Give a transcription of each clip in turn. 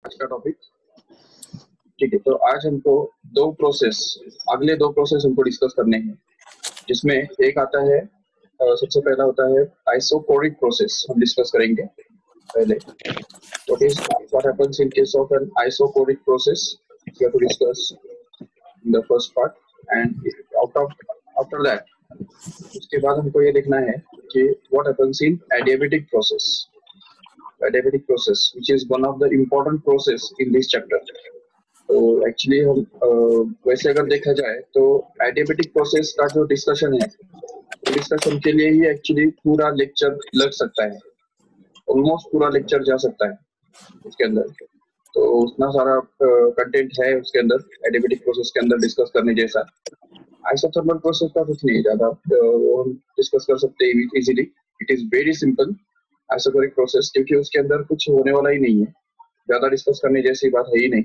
आज का टॉपिक। ठीक है, तो आज हमको अगले दो प्रोसेस हमको डिस्कस करने हैं, जिसमें एक आता है सबसे पहला होता है आइसोकोरिक प्रोसेस। हम डिस्कस करेंगे पहले what happens in case of an isochoric process. We have to discuss in the first part, and after that उसके बाद हमको ये देखना है कि what happens in adiabatic process. Adiabatic process, which is one of the important process in this chapter. तो actually हम वैसे अगर देखा जाए तो एडियाबेटिक प्रोसेस का जो डिस्कशन है, डिस्कशन के लिए ही एक्चुअली पूरा लेक्चर लग सकता है, ऑलमोस्ट पूरा लेक्चर जा सकता है उसके अंदर। तो उतना सारा कंटेंट है उसके अंदर एडियाबेटिक प्रोसेस के अंदर डिस्कस करने जैसा। आइसोथर्मल प्रोसेस का कुछ नहीं ज्यादा वो हम डिस्कस कर सकते हैं easily. It is very simple isochoric process, क्योंकि उसके अंदर कुछ होने वाला ही नहीं है, ज्यादा डिस्कस करने जैसी बात है ही नहीं।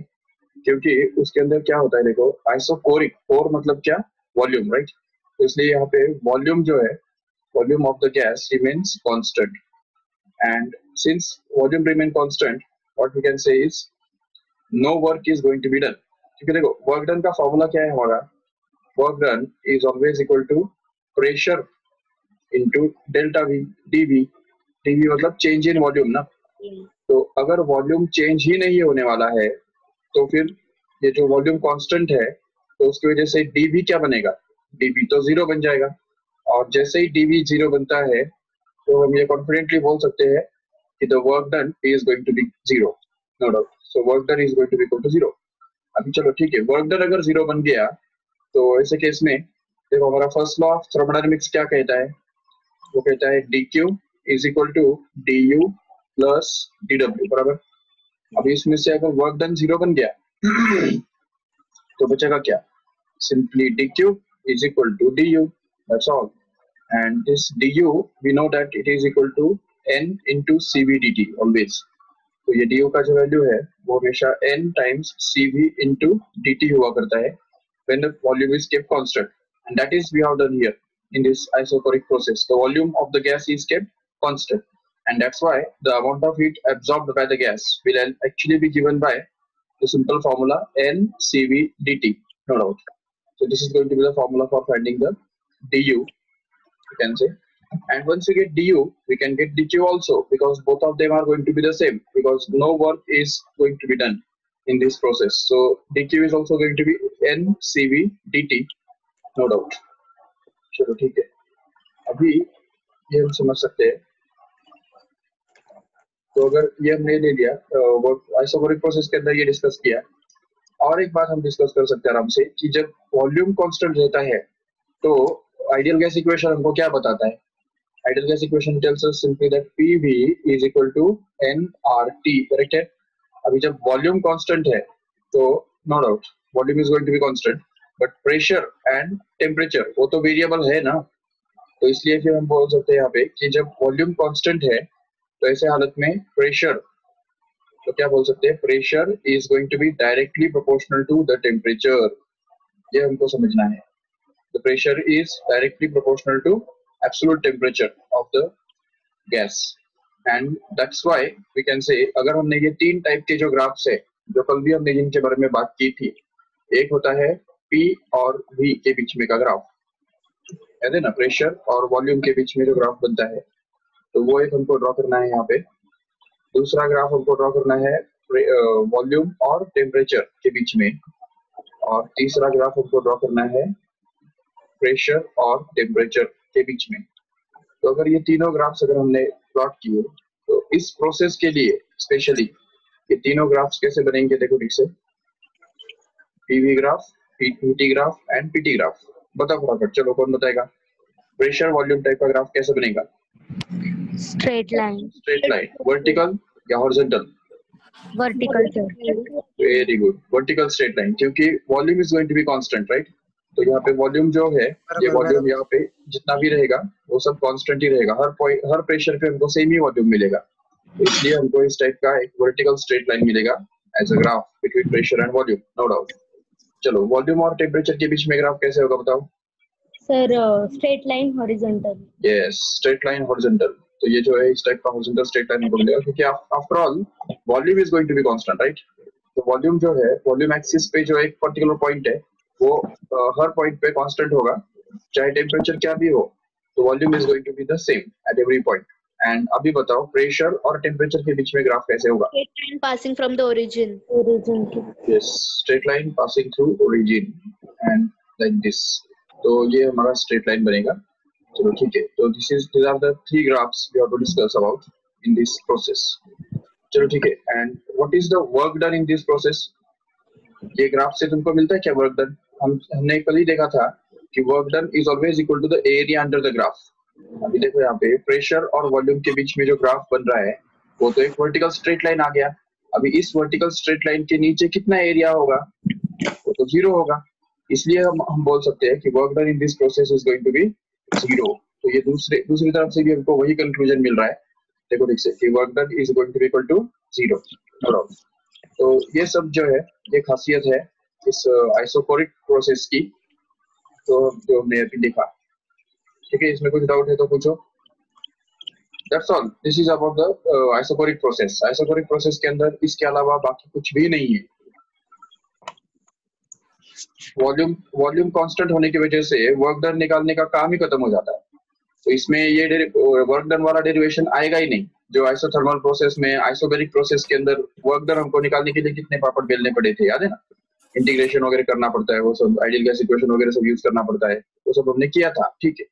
क्योंकि उसके अंदर क्या होता है, देखो आइसोकोरिक, कोर मतलब क्या, वॉल्यूम, राइट। तो इसलिए यहाँ पे वॉल्यूम जो है, volume of the gas remains constant, and since volume remain constant, what we can say is no work is going to be done. क्योंकि देखो वर्क डन का फॉर्मूला क्या है हमारा, work done is always equal to pressure into delta V DV. DV मतलब change in volume ना। तो अगर वॉल्यूम चेंज ही नहीं होने वाला है तो फिर ये जो वॉल्यूम कांस्टेंट है, तो उसकी वजह से dv क्या बनेगा, dv तो जीरो बन जाएगा। और जैसे ही dv जीरो बनता है तो हम ये कॉन्फिडेंटली बोल सकते हैं कि the work done is going to be zero, no doubt. So work done is going to be equal to zero. अभी चलो ठीक है, वर्क डन अगर जीरो बन गया तो ऐसे केस में देखो हमारा फर्स्ट लॉ ऑफ थर्मोडायनेमिक्स क्या कहता है, वो कहता है dq is equal to du plus dw बराबर। अभी इसमें से अगर वर्क डन जीरो बन गया तो बचेगा क्या, simply dq is equal to du, that's all. And this du we know that it is equal to n into cv dt always. तो ये du का जो वैल्यू है वो हमेशा n times cv into dt हुआ करता है when the volume is kept constant, and that is we have done here in this isochoric process. The volume of the gas is kept constant, and that's why the amount of heat absorbed by the gas will actually be given by the simple formula n cv dt, no doubt. So this is going to be the formula for finding the du, you can say. And once we get du, we can get dq also, because both of them are going to be the same, because no work is going to be done in this process. So dq is also going to be n cv dt, no doubt. चलो ठीक है, अभी ये हम समझ सकते हैं। तो अगर ये हमने ले लिया आइसोकोरिक प्रोसेस के अंदर ये डिस्कस किया, और एक बात हम डिस्कस कर सकते हैं आराम से कि जब वॉल्यूम कांस्टेंट रहता है तो आइडियल गैस इक्वेशन हमको क्या बताता है। Ideal gas equation tells us simply that PV is equal to nRT, correct है। अभी जब वॉल्यूम कांस्टेंट है तो no doubt volume is going to be constant, but pressure and temperature वो तो वेरिएबल है ना। तो इसलिए फिर हम बोल सकते हैं यहाँ पे कि जब वॉल्यूम कांस्टेंट है तो ऐसे हालत में प्रेशर, तो क्या बोल सकते हैं, pressure is going to be directly proportional to the temperature. ये हमको समझना है, the pressure is directly proportional to absolute temperature of the gas, and that's why we can say, अगर हमने ये तीन टाइप के जो ग्राफ्स है जो कल भी हमने जिनके बारे में बात की थी, एक होता है P और V के बीच में का ग्राफ, याद है ना, प्रेशर और वॉल्यूम के बीच में जो ग्राफ बनता है, तो वो एक हमको ड्रॉ करना है यहाँ पे। दूसरा ग्राफ हमको ड्रॉ करना है वॉल्यूम और टेम्परेचर के बीच में, और तीसरा ग्राफ हमको ड्रॉ करना है प्रेशर और टेम्परेचर के बीच में। तो अगर ये तीनों ग्राफ्स अगर हमने प्लॉट किए तो इस प्रोसेस के लिए स्पेशली ये तीनों ग्राफ्स कैसे बनेंगे, देखो ठीक से, PV graph, PT graph and PT graph. बताओ फटाफट, चलो कौन बताएगा, प्रेशर वॉल्यूम टाइप का ग्राफ कैसे बनेगा। स्ट्रेट लाइन, वर्टिकल या horizontal, vertical sir. Very good, vertical straight line, क्योंकि volume is going to be constant, right. तो यहाँ पे वॉल्यूम जो है, ये वॉल्यूम यहाँ पे जितना भी रहेगा वो सब कांस्टेंट ही रहेगा, हर प्रेशर पे हमको सेम ही वॉल्यूम मिलेगा। तो इसलिए हमको इस टाइप का एक वर्टिकल स्ट्रेट लाइन मिलेगा as a graph between pressure and volume, no doubt. चलो वॉल्यूम और टेम्परेचर के बीच में ग्राफ कैसे होगा बताओ sir. Straight line horizontal. Yes, straight line horizontal. तो ये जो है इस टाइप का हॉरिजॉन्टल स्ट्रेट लाइन हमको मिलेगा, क्योंकि after all volume is going to be constant, right? तो वॉल्यूम जो है, वॉल्यूम एक्सिस पे जो एक पर्टिकुलर पॉइंट है वो हर पॉइंट पे कांस्टेंट होगा, चाहे टेम्परेचर क्या भी हो, तो volume is going to be the same at every point. And अभी बताओ प्रेशर और टेम्परेचर के बीच में ग्राफ कैसे होगा? Straight line passing from the origin. Yes, straight line passing through origin and like this. तो ये हमारा स्ट्रेट लाइन बनेगा। चलो ठीक है, तो these are the three graphs we have to discuss about in this process. चलो ठीक है, and what is the work done in this process? ये ग्राफ से तुमको मिलता है क्या वर्क डन? हमने कल ही देखा था कि work done is always equal to the area under the graph. अभी देखो यहाँ पे प्रेशर और वॉल्यूम के बीच में जो ग्राफ बन रहा है वो तो एक वर्टिकल स्ट्रेट लाइन आ गया। अभी इस वर्टिकल स्ट्रेट लाइन के नीचे कितना एरिया होगा? वो तो 0 होगा। इसलिए हम बोल सकते हैं कि work done in this process is going to be 0। तो ये दूसरी तरफ से भी हमको वही कंक्लूजन मिल रहा है। देखो ठीक से कि work done is going to be equal to 0। तो ये सब जो है ये खासियत है इस आइसोकोरिक प्रोसेस की, तो जो हमने अभी देखा। ठीक है, इसमें कुछ डाउट है तो पूछो। That's all, this is about the isochoric process. Isochoric process के अंदर इसके अलावा बाकी कुछ भी नहीं है। वॉल्यूम कांस्टेंट होने की वजह से वर्क डन निकालने का काम ही खत्म हो जाता है। तो इसमें ये वर्क डन वाला डेरिवेशन आएगा ही नहीं। जो आइसोथर्मल प्रोसेस में, आइसोबेरिक प्रोसेस के अंदर वर्क डन हमको निकालने के लिए कितने पापड़ बेलने पड़े थे, याद है ना? इंटीग्रेशन वगैरह करना पड़ता है, वो सब आइडियल गैस इक्वेशन वगैरह सब यूज करना पड़ता है, वो सब हमने किया था, ठीक है।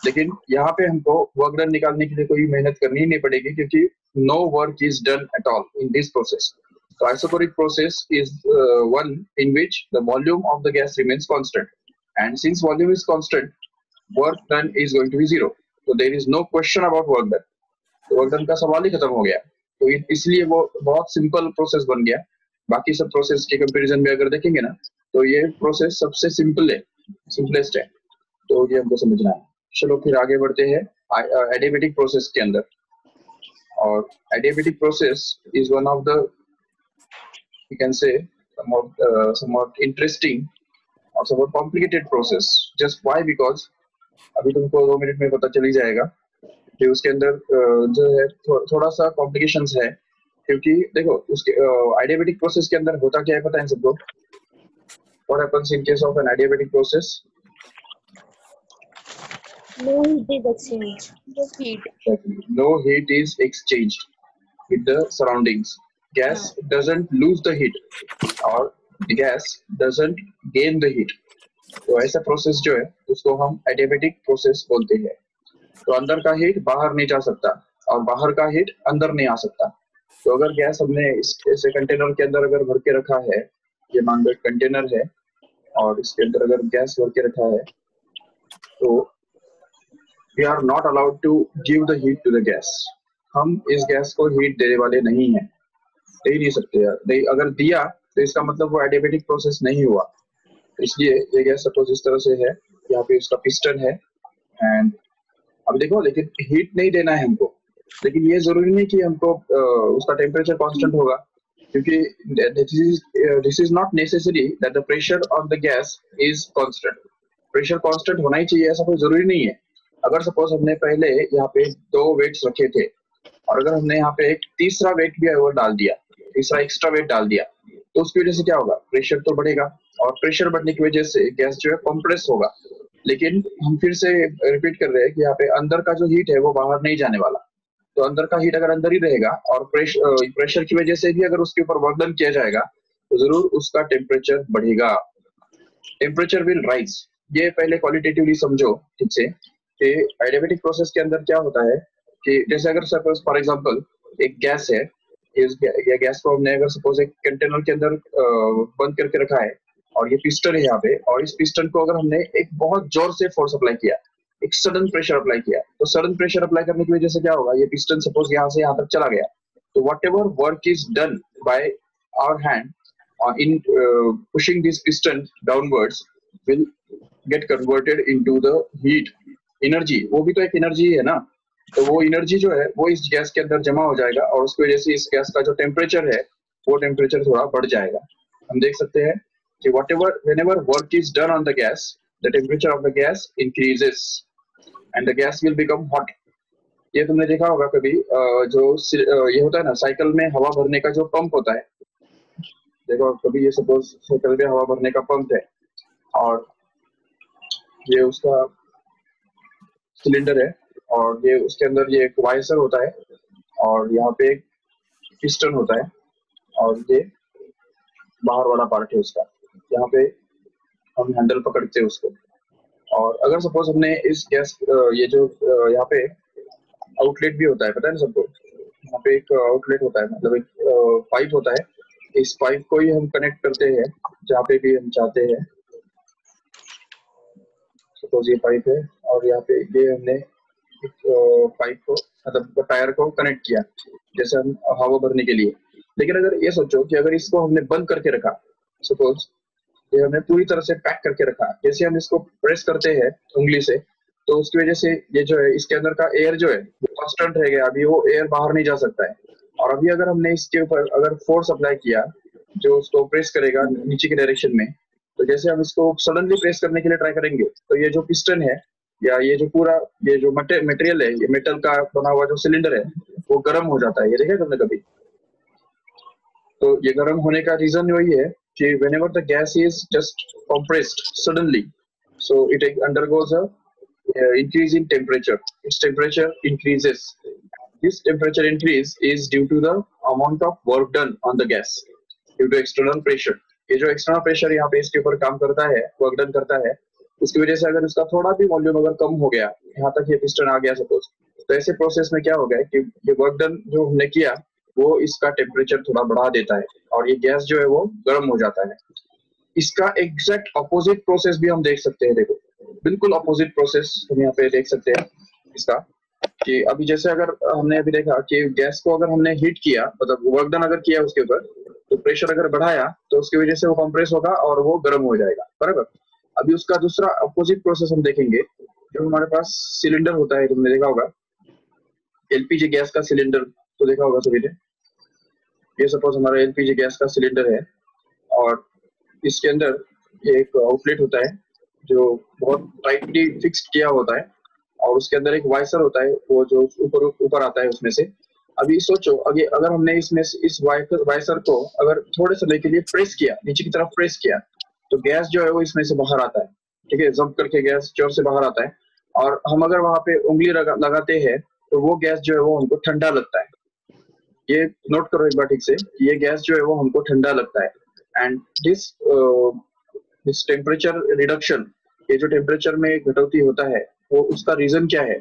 लेकिन यहाँ पे हमको वर्क डन निकालने के लिए कोई मेहनत करनी ही नहीं पड़ेगी, क्योंकि no work is done at all in this process. So isobaric process is one in which the volume of the gas remains constant, and since volume is constant, work done is going to be 0. So there is no question about work done. तो work done का सवाल ही खत्म हो गया। तो इसलिए वो बहुत सिंपल प्रोसेस बन गया। बाकी सब प्रोसेस के कंपैरिजन में अगर देखेंगे ना, तो ये प्रोसेस सबसे सिंपल है, सिंपलेस्ट है। तो ये हमको समझना है। चलो फिर आगे बढ़ते हैं एडियाबेटिक प्रोसेस के अंदर। और adiabatic process is one of the, we can say, somewhat interesting or somewhat complicated process. Just why? Because अभी तुमको 2 मिनट में पता चल ही जाएगा कि उसके अंदर जो है थोड़ा सा कॉम्प्लिकेशंस है। क्योंकि देखो उसके एडियाबेटिक प्रोसेस के अंदर होता क्या है पता है सबको? What happens in case of an adiabatic process? No heat is exchanged. No heat is exchanged with the surroundings. Gas doesn't lose the heat or the gas doesn't gain the heat. तो ऐसा process जो है उसको हम adiabatic process बोलते हैं। तो अंदर का हीट बाहर नहीं जा सकता और बाहर का हीट अंदर नहीं आ सकता। तो अगर गैस हमने ऐसे कंटेनर के अंदर अगर भर के रखा है, ये मान लो कंटेनर है और इसके अंदर अगर गैस भर के रखा है, तो we are not allowed to give the heat to the gas. हम इस गैस को हीट देने वाले नहीं है, दे ही नहीं सकते यार। नहीं, अगर दिया तो इसका मतलब वो एडियाबेटिक प्रोसेस नहीं हुआ। तो इसलिए ये गैस सपोज इस तरह से है, यहाँ पे इसका पिस्टन है एंड अब देखो, लेकिन हीट नहीं देना है हमको। लेकिन ये जरूरी नहीं कि हमको उसका टेम्परेचर कांस्टेंट होगा, क्योंकि this is not necessary that the pressure of the gas is constant. Pressure constant होना ही चाहिए ऐसा कोई जरूरी नहीं है। अगर सपोज हमने पहले यहाँ पे 2 वेट्स रखे थे और अगर हमने यहाँ पे एक तीसरा वेट भी और डाल दिया, तीसरा एक्स्ट्रा वेट डाल दिया, तो उसकी वजह से क्या होगा? प्रेशर तो बढ़ेगा और प्रेशर बढ़ने की वजह से गैस जो है कंप्रेस होगा। लेकिन हम फिर से रिपीट कर रहे हैं कि यहाँ पे अंदर का जो हीट है वो बाहर नहीं जाने वाला। तो अंदर का हीट अगर अंदर ही रहेगा और प्रेशर की वजह से भी अगर उसके ऊपर वर्क डन किया जाएगा तो जरूर उसका टेम्परेचर बढ़ेगा। Temperature will rise. ये पहले क्वालिटेटिवली समझो ठीक से कि एडियाबेटिक प्रोसेस के अंदर क्या होता है कि जैसे अगर सपोज फॉर एग्जांपल एक गैस है, ये गैस को हमने अगर सपोज एक कंटेनर के अंदर बंद करके रखा है और ये पिस्टन है यहाँ पे, और इस पिस्टन को अगर हमने एक बहुत जोर से फोर्स अप्लाई किया, एक सडन प्रेशर अप्लाई किया, तो सडन प्रेशर अप्लाई करने की वजह से क्या होगा? ये पिस्टन सपोज यहाँ से यहाँ तक चला गया, तो whatever work is done by our hand in pushing this piston downwards will get converted into the heat energy। वो भी तो एक एनर्जी है ना, तो वो एनर्जी जो है वो इस गैस के अंदर जमा हो जाएगा और उसकी वजह से इस गैस का जो टेम्परेचर है वो टेम्परेचर थोड़ा बढ़ जाएगा। हम देख सकते हैं कि whenever work is done on the gas, the temperature of the gas increases and the gas will become hot। ये तुमने देखा होगा कभी ये होता है ना साइकिल में हवा भरने का जो पंप होता है, देखो कभी ये सपोज साइकिल में हवा भरने का पंप है और ये उसका सिलेंडर है और ये उसके अंदर ये एक वाइसर होता है और यहाँ पे एक पिस्टन होता है और ये बाहर वाला पार्ट है उसका, यहाँ पे हम हैंडल पकड़ते हैं उसको। और अगर सपोज हमने इस गैस ये जो यहाँ पे आउटलेट भी होता है, पता है ना सबको, यहाँ पे एक आउटलेट होता है, मतलब एक पाइप होता है, इस पाइप को ही हम कनेक्ट करते हैं जहाँ पे भी हम चाहते हैं। सपोज ये पाइप है और यहाँ पे ये हमने पाइप को मतलब टायर को कनेक्ट किया जैसे हम हवा भरने के लिए। लेकिन अगर ये सोचो कि अगर इसको हमने बंद करके रखा, सपोज ये हमने पूरी तरह से पैक करके रखा, जैसे हम इसको प्रेस करते हैं उंगली से तो उसकी वजह से ये जो है इसके अंदर का एयर जो है वो कांस्टेंट रह गया, अभी वो एयर बाहर नहीं जा सकता है। और अभी अगर हमने इसके ऊपर अगर फोर्स अप्लाई किया जो उसको प्रेस करेगा नीचे के डायरेक्शन में, तो जैसे हम इसको सडनली प्रेस करने के लिए ट्राई करेंगे तो ये जो पिस्टन है या ये जो पूरा ये जो मटेरियल है, ये मेटल का बना हुआ जो सिलेंडर है वो गर्म हो जाता है। ये देखा तुमने कभी? तो ये गर्म होने का रीजन वही है कि whenever the gas is just compressed suddenly, so it undergoes a increase in temperature. Its temperature increases. This temperature increase is due to the amount of work done on the gas due to external pressure. ये जो external pressure यहाँ पे इसके ऊपर काम करता है, work done करता है, उसकी वजह से अगर उसका थोड़ा भी वॉल्यूम अगर कम हो गया, यहाँ तक ये पिस्टन आ गया सपोज, तो ऐसे प्रोसेस में क्या हो गया कि ये वर्क डन जो हमने किया वो इसका टेम्परेचर थोड़ा बढ़ा देता है और ये गैस जो है वो गर्म हो जाता है। इसका एग्जैक्ट अपोजिट प्रोसेस भी हम देख सकते हैं, देखो बिल्कुल अपोजिट प्रोसेस हम यहाँ पे देख सकते हैं इसका, कि अभी जैसे अगर हमने अभी देखा कि गैस को अगर हमने हीट किया, मतलब वर्क डन अगर किया उसके ऊपर, तो प्रेशर अगर बढ़ाया तो उसकी वजह से वो कंप्रेस होगा और वो गर्म हो जाएगा, बराबर। अभी उसका दूसरा अपोजिट प्रोसेस हम देखेंगे, जो हमारे पास सिलेंडर होता है, तुमने देखा होगा एलपीजी गैस का सिलेंडर, तो देखा होगा सभी ने। ये सपोज हमारा एलपीजी गैस का सिलेंडर है और इसके अंदर ये एक आउटलेट होता है जो बहुत टाइटली फिक्स्ड किया होता है और उसके अंदर एक वाइसर होता है वो जो ऊपर आता है उसमें से। अभी सोचो अगर हमने इसमें इस वाइसर को अगर थोड़े समय के लिए प्रेस किया, नीचे की तरफ प्रेस किया, तो गैस जो है वो इसमें से बाहर आता है, ठीक है, जंप करके गैस जोर से बाहर आता है। और हम अगर वहां पे उंगली लगाते हैं तो वो गैस जो है वो हमको ठंडा लगता है। ये नोट करो एक बार ठीक से, ये गैस जो है वो हमको ठंडा लगता है। एंड दिस टेम्परेचर रिडक्शन, ये जो टेम्परेचर में घटौती होता है वो उसका रीजन क्या है?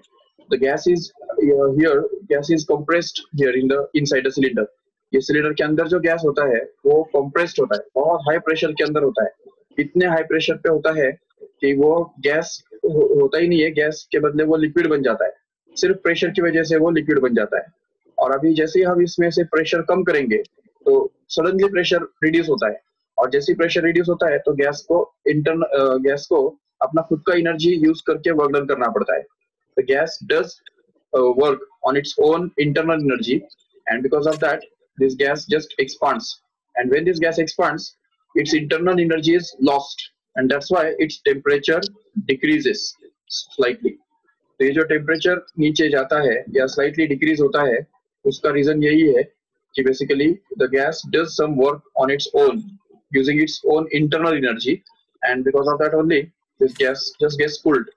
The gas is gas is compressed here in the inside the cylinder. ये सिलेंडर के अंदर जो गैस होता है वो कंप्रेस्ड होता है, बहुत हाई प्रेशर के अंदर होता है, इतने हाई प्रेशर पे होता है कि वो गैस होता ही नहीं है, गैस के बदले वो लिक्विड बन जाता है, सिर्फ प्रेशर की वजह से वो लिक्विड बन जाता है। और अभी जैसे ही हम इसमें से प्रेशर कम करेंगे तो सडनली प्रेशर रिड्यूस होता है और जैसे ही प्रेशर रिड्यूस होता है तो गैस को अपना खुद का एनर्जी यूज करके वर्क डन करना पड़ता है। The gas does work on its own internal energy and because of that this gas just expands and when this gas expands its internal energy is lost and that's why its temperature decreases slightly. तो ये जो temperature नीचे जाता है या slightly decrease होता है उसका रीजन यही है कि basically the gas does some work on its own using its own internal energy and because of that only this gas just gets cooled.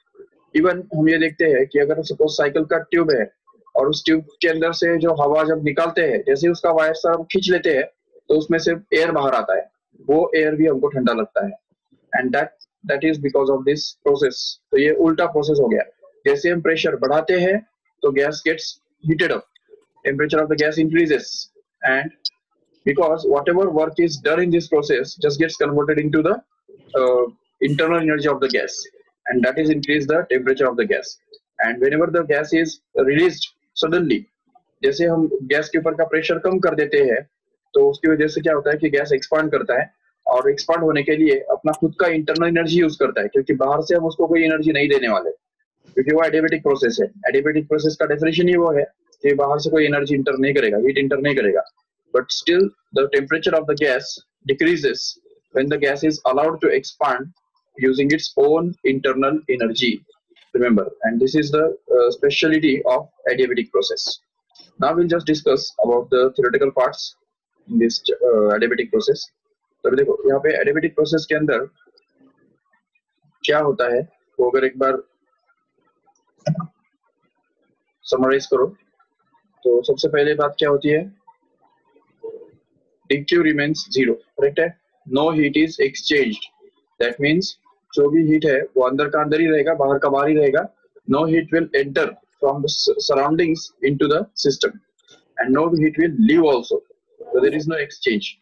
Even हम ये देखते हैं कि अगर सपोज साइकिल का ट्यूब है और उस ट्यूब के अंदर से जो हवा जब निकालते हैं, जैसे ही उसका वायर से हम खींच लेते हैं तो उसमें से एयर बाहर आता है, वो एयर भी हमको ठंडा लगता है and that is because of this process. तो ये उल्टा प्रोसेस हो गया, जैसे हम प्रेशर बढ़ाते हैं तो gas gets heated up, temperature of the gas increases and because whatever work is done in this process just gets converted into the internal energy of the gas and that is increase the temperature of the gas and whenever the gas is released suddenly, जैसे हम gas के ऊपर का pressure कम कर देते हैं तो उसकी वजह से क्या होता है कि गैस एक्सपांड करता है और एक्सपांड होने के लिए अपना खुद का इंटरनल एनर्जी यूज करता है, क्योंकि बाहर से हम उसको कोई एनर्जी नहीं देने वाले, क्योंकि वो एडियाबेटिक प्रोसेस है। एडियाबेटिक प्रोसेस का डेफिनेशन ही वो है कि बाहर से कोई एनर्जी इंटर नहीं करेगा, हीट इंटर नहीं करेगा, but still the temperature of the gas decreases when the gas is allowed to expand using its own internal energy remember, and this is the specialty of adiabatic process. Now we'll just discuss about the theoretical parts in this adiabatic process. तो अभी देखो यहाँ पे adiabatic process के अंदर क्या होता है वो अगर एक बार समराइज करो तो सबसे पहले बात क्या होती है, dq remains 0, करेक्ट है, no heat is exchanged, that means जो भी हीट है वो अंदर का अंदर ही रहेगा, बाहर का बाहर ही रहेगा, no heat will enter from the surroundings into the system and no heat will leave also, so there is no exchange.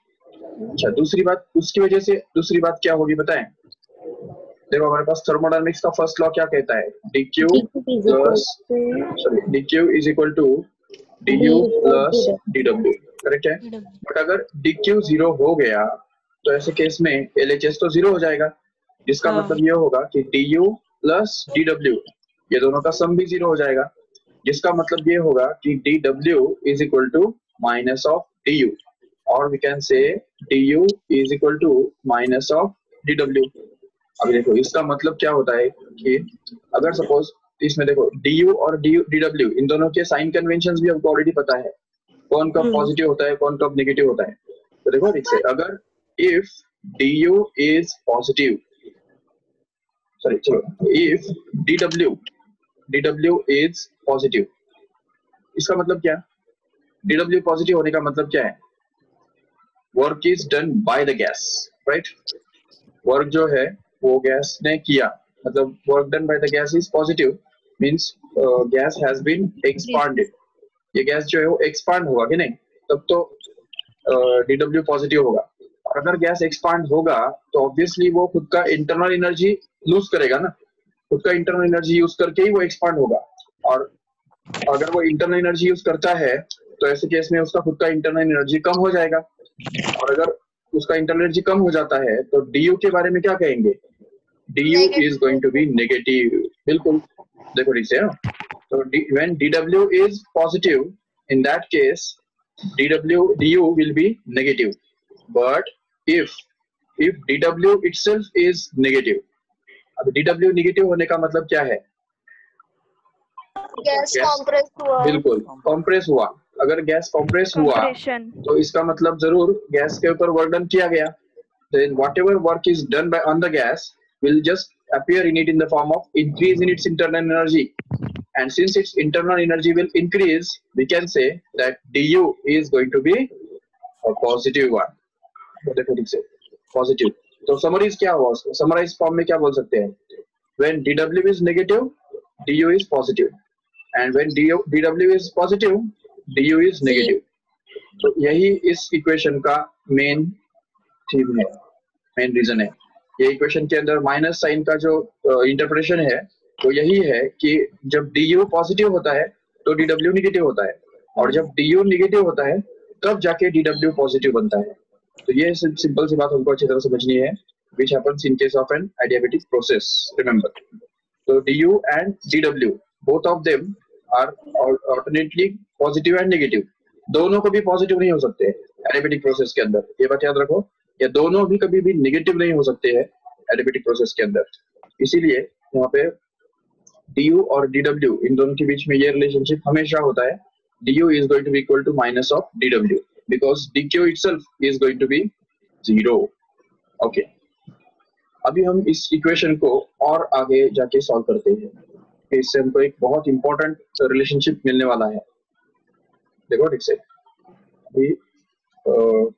अच्छा, दूसरी बात उसकी वजह से दूसरी बात क्या होगी बताएं, देखो हमारे पास थर्मोडायनामिक्स का फर्स्ट लॉ क्या कहता है, dq is equal to du plus dw, correct है, बट अगर dq 0 हो गया तो ऐसे केस में LHS तो 0 हो जाएगा, जिसका मतलब ये होगा कि du plus dw ये दोनों का सम भी 0 हो जाएगा, जिसका मतलब ये होगा कि dw is equal to minus of du, और we can say du is equal to minus of dw. अब देखो इसका मतलब क्या होता है कि अगर सपोज इसमें देखो du और dw इन दोनों के साइन कन्वेंशंस भी हमको ऑलरेडी पता है, कौन कब पॉजिटिव होता है कौन कब नेगेटिव होता है, तो देखो ठीक से अगर if du is positive, sorry चलो if dw is positive, इसका मतलब क्या, dw पॉजिटिव होने का मतलब क्या है, work is done by the gas, right, work जो है वो गैस ने किया, मतलब work done by the gas is positive, means gas has been expanded, ये गैस जो है वो एक्सपांड होगा कि नहीं, तब तो dw पॉजिटिव होगा, और अगर गैस एक्सपांड होगा तो ऑब्वियसली वो खुद का इंटरनल एनर्जी लूज करेगा ना, खुद का इंटरनल एनर्जी यूज करके ही वो एक्सपांड होगा, और अगर वो इंटरनल एनर्जी यूज करता है तो ऐसे केस में उसका खुद का इंटरनल एनर्जी कम हो जाएगा, और अगर उसका इंटरनल एनर्जी कम हो जाता है तो du के बारे में क्या कहेंगे, du is going to be negative, बिल्कुल, देखो ठीक से, तो when dw is positive in that case du will be negative, but if dw itself is negative, अब dw नेगेटिव होने का मतलब क्या है, गैस कॉम्प्रेस हुआ, बिल्कुल कॉम्प्रेस हुआ, अगर गैस कॉम्प्रेस हुआ तो इसका मतलब जरूर गैस के ऊपर वर्क डन किया गया, then whatever work is done by on the gas will just appear in it in the form of increase in its internal energy, and since its internal energy will increase we can say that du is going to be a positive one, तो देखो ठीक से positive, तो summarise क्या हुआ, उसको summarise form में क्या बोल सकते हैं, when dw is negative du is positive, and when dw is positive du is negative, तो यही इस इक्वेशन का मेन थीम है, मेन रीजन है, ये इक्वेशन के अंदर माइनस साइन का जो इंटरप्रिटेशन है वो यही है कि जब du पॉजिटिव होता है तो dw नेगेटिव होता है, और जब du नेगेटिव होता है तब जाके dw पॉजिटिव बनता है, तो ये सिंपल सी बात हमको अच्छी तरह समझनी है, which happens in case of an adiabatic process, remember, so du and dw both of them are alternately positive and negative, दोनों कभी पॉजिटिव नहीं हो सकते एडियाबेटिक प्रोसेस के अंदर, ये बात याद रखो, ये दोनों भी कभी भी नेगेटिव नहीं हो सकते हैं एडियाबेटिक प्रोसेस के अंदर, इसीलिए यहाँ पे du और dw इन दोनों के बीच में ये रिलेशनशिप हमेशा होता है, du is going to be equal to minus of dw because dq itself is going to be 0, okay, अभी हम इस इक्वेशन को और आगे जाके सॉल्व करते हैं, इससे हमको एक बहुत इंपॉर्टेंट रिलेशनशिप मिलने वाला है, देखो ठीक से अभी तो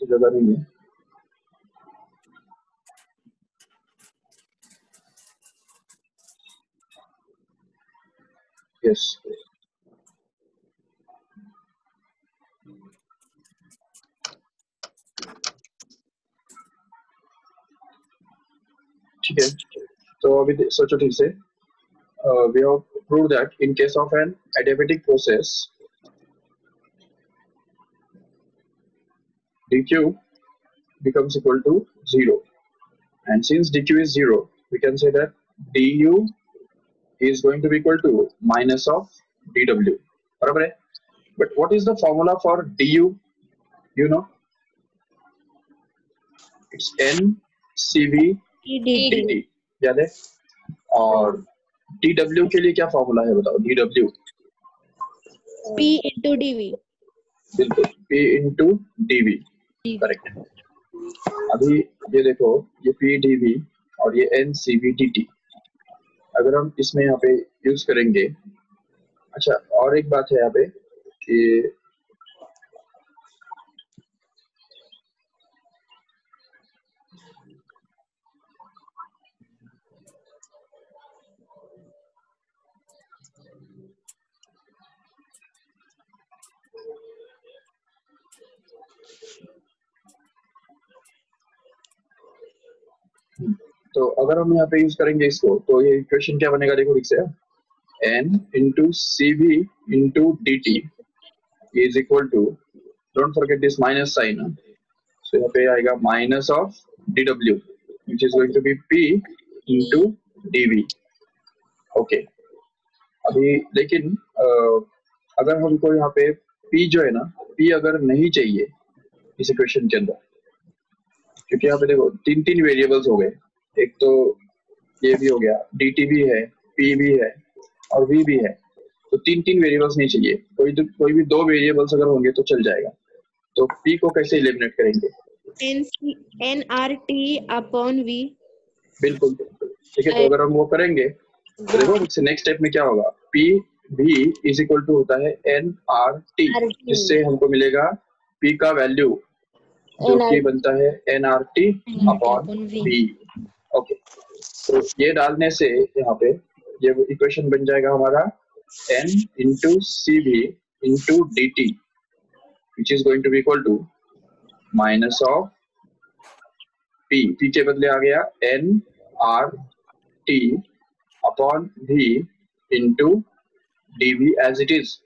जगह नहीं है, यस ठीक है, तो अभी सोचो ठीक से, we have proved that in case of an adiabatic process dq becomes equal to 0, and since dq is 0 we can say that du is going to be equal to minus of dw, बराबर है, but what is the formula for du, you know, it's n cv dt, याद है, और dw के लिए क्या formula है बताओ? dw P into dv. बिल्कुल p into dv, करेक्ट। अभी ये देखो, ये p dv और ये n cv dt, अगर हम इसमें यहाँ पे यूज करेंगे। अच्छा, और एक बात है यहाँ पे कि तो अगर हम यहाँ पे यूज करेंगे इसको, तो ये इक्वेशन क्या बनेगा? देखो ठीक से, n into cv into dt is equal to, don't forget this minus sign, so यहाँ पे आएगा minus of dw which is going to be p into dv। Okay, अभी लेकिन अगर हमको यहाँ पे p जो है ना, p अगर नहीं चाहिए इस इक्वेशन के अंदर, क्योंकि यहाँ पे देखो तीन तीन वेरिएबल्स हो गए, एक तो ये भी हो गया, dt भी है, p भी है और v भी है, तो तीन तीन वेरिएबल्स नहीं चाहिए। कोई भी दो वेरिएबल्स अगर होंगे तो चल जाएगा। तो p को कैसे एलिमिनेट करेंगे? nrt upon v। बिल्कुल, ठीक है। तो अगर हम वो करेंगे तो देखो नेक्स्ट स्टेप में क्या होगा, p v is equal to होता है nrt, जिससे हमको मिलेगा p का वैल्यू जो कि बनता है nrt अपॉन v। ओके, तो ये डालने से यहाँ पे ये इक्वेशन बन जाएगा हमारा n into cv into dt which is going to be equal to minus of p के बदले आ गया n r t upon v into dv as it is।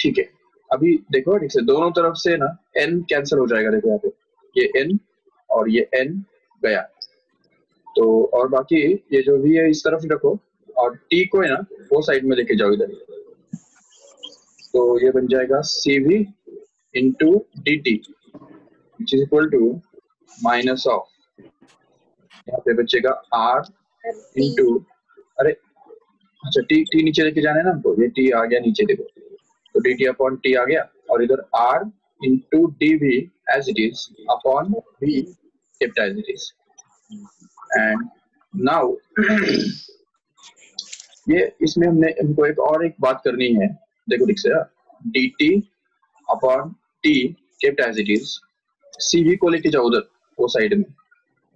ठीक है, अभी देखो ठीक से दोनों तरफ से ना n कैंसिल हो जाएगा। देखो यहाँ पे ये n और ये n गया, तो और बाकी ये जो v है इस तरफ रखो और t को है ना वो साइड में लेके जाओ इधर, तो ये बन जाएगा cv into dt which is equal to minus of, यहाँ पे बचेगा r into, अरे अच्छा t नीचे लेके जाना है ना हमको, ये t आ गया नीचे, देखो तो dt अपॉन t आ गया और इधर r into dv as it is upon v kept as it is। and now ये इसमें हमको एक बात करनी है, देखो ठीक से, dt upon t kept as it is, cv को लेके जाओ उधर वो साइड में,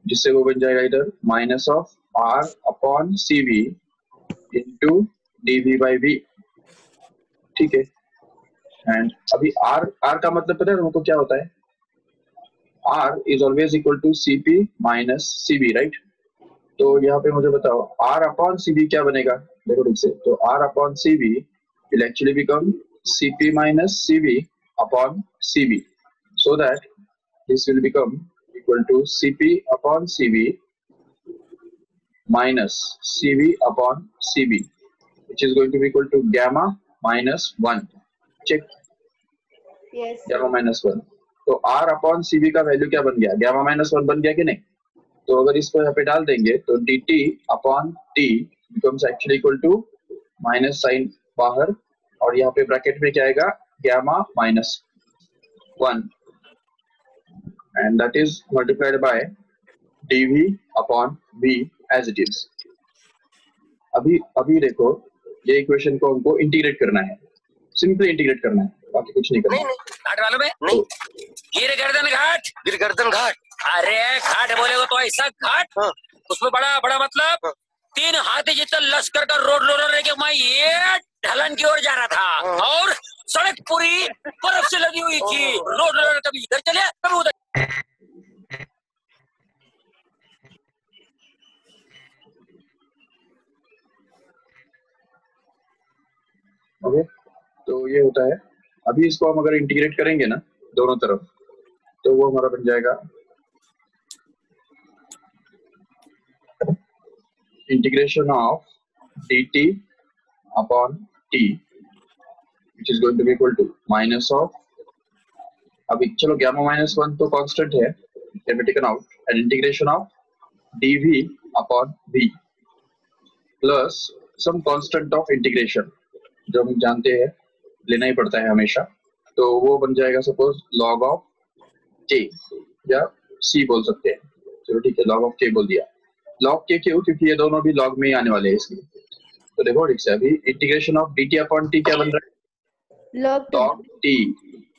जिससे वो बन जाएगा इधर minus of r upon cv into dv by v। ठीक है, एंड अभी r का मतलब पता है हमको क्या होता है? r is always equal to cp minus cv, right? तो यहाँ पे मुझे बताओ r अपॉन cv क्या बनेगा? देखो ठीक से, तो r upon cv will actually become cp minus cv upon cv, so that this will become equal to cp upon cv minus cv upon cv, which is going to be equal to gamma minus 1। check, Yes। gamma minus 1, तो r upon cv का value क्या बन गया? gamma minus 1 बन गया कि नहीं? तो अगर इसको यहाँ पे डाल देंगे तो dt upon t becomes actually equal to minus sign बाहर, और यहाँ पे ब्रैकेट में क्या आएगा? gamma minus 1 and that is multiplied by dv upon v as it is। अभी देखो ये इक्वेशन को हमको इंटीग्रेट करना है, सिंपली इंटीग्रेट करना है, बाकी कुछ नहीं करना। नहीं घाट वालों में नहीं, गिर गर्दन घाट। अरे घाट बोलेगा तो ऐसा घाट, उसमें बड़ा मतलब 3 हाथी जितना लश्कर का रोड रोलर लेके मैं ये ढलान की ओर जा रहा था और सड़क पूरी बर्फ से लगी हुई थी। रोड रोलर कभी इधर चले कभी उधर। ओके, तो ये होता है। अभी इसको हम अगर इंटीग्रेट करेंगे ना दोनों तरफ, तो वो हमारा बन जाएगा integration of dt upon t which is going to be equal to minus of, अभी चलो gamma minus 1 तो कांस्टेंट है, can be taken out, and integration of dv upon v। Plus some constant of integration जो हम जानते हैं लेना ही पड़ता है हमेशा, तो वो बन जाएगा सपोज log ऑफ k या c बोल सकते हैं। चलो ठीक है, log ऑफ k बोल दिया। log k क्यों? क्योंकि ये दोनों भी log में ही आने वाले हैं इसलिए। तो देखो ठीक से अभी integration of dt upon t क्या बन रहा है? log t,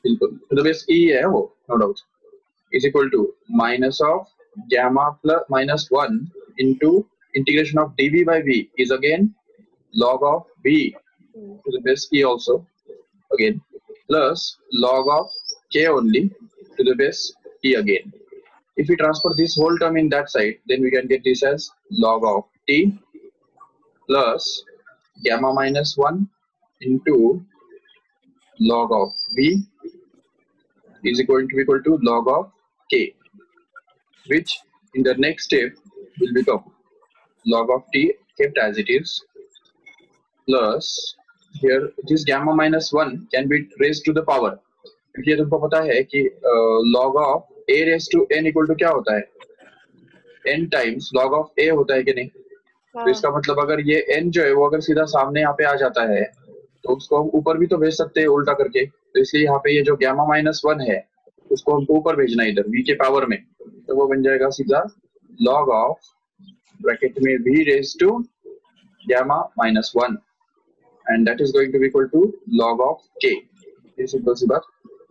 बिल्कुल तो बेस e है वो, no doubt, is equal to minus of gamma plus minus 1 into integration of dv by v is again log of v to the base e also again plus log of k only to the base e again. If we transfer this whole term in that side, then we can get this as log of t plus gamma minus 1 into log of v is equal to log of k, which in the next step will become log of t kept as it is plus here this gamma minus 1 can be raised to the power, क्योंकि तुमको पता है कि log of a raised to n equal to क्या होता है? n times log of a होता है कि नहीं? तो इसका मतलब अगर ये n जो है वो अगर सीधा सामने यहाँ पे आ जाता है तो उसको हम ऊपर भी तो भेज सकते हैं उल्टा करके, तो इसलिए यहाँ पे ये जो gamma minus 1 है उसको हमको ऊपर भेजना है इधर v के पावर में, तो वो बन जाएगा सीधा log of ब्रैकेट में v raised to gamma minus 1 and that is going to be equal to log of k. This simple सी बात,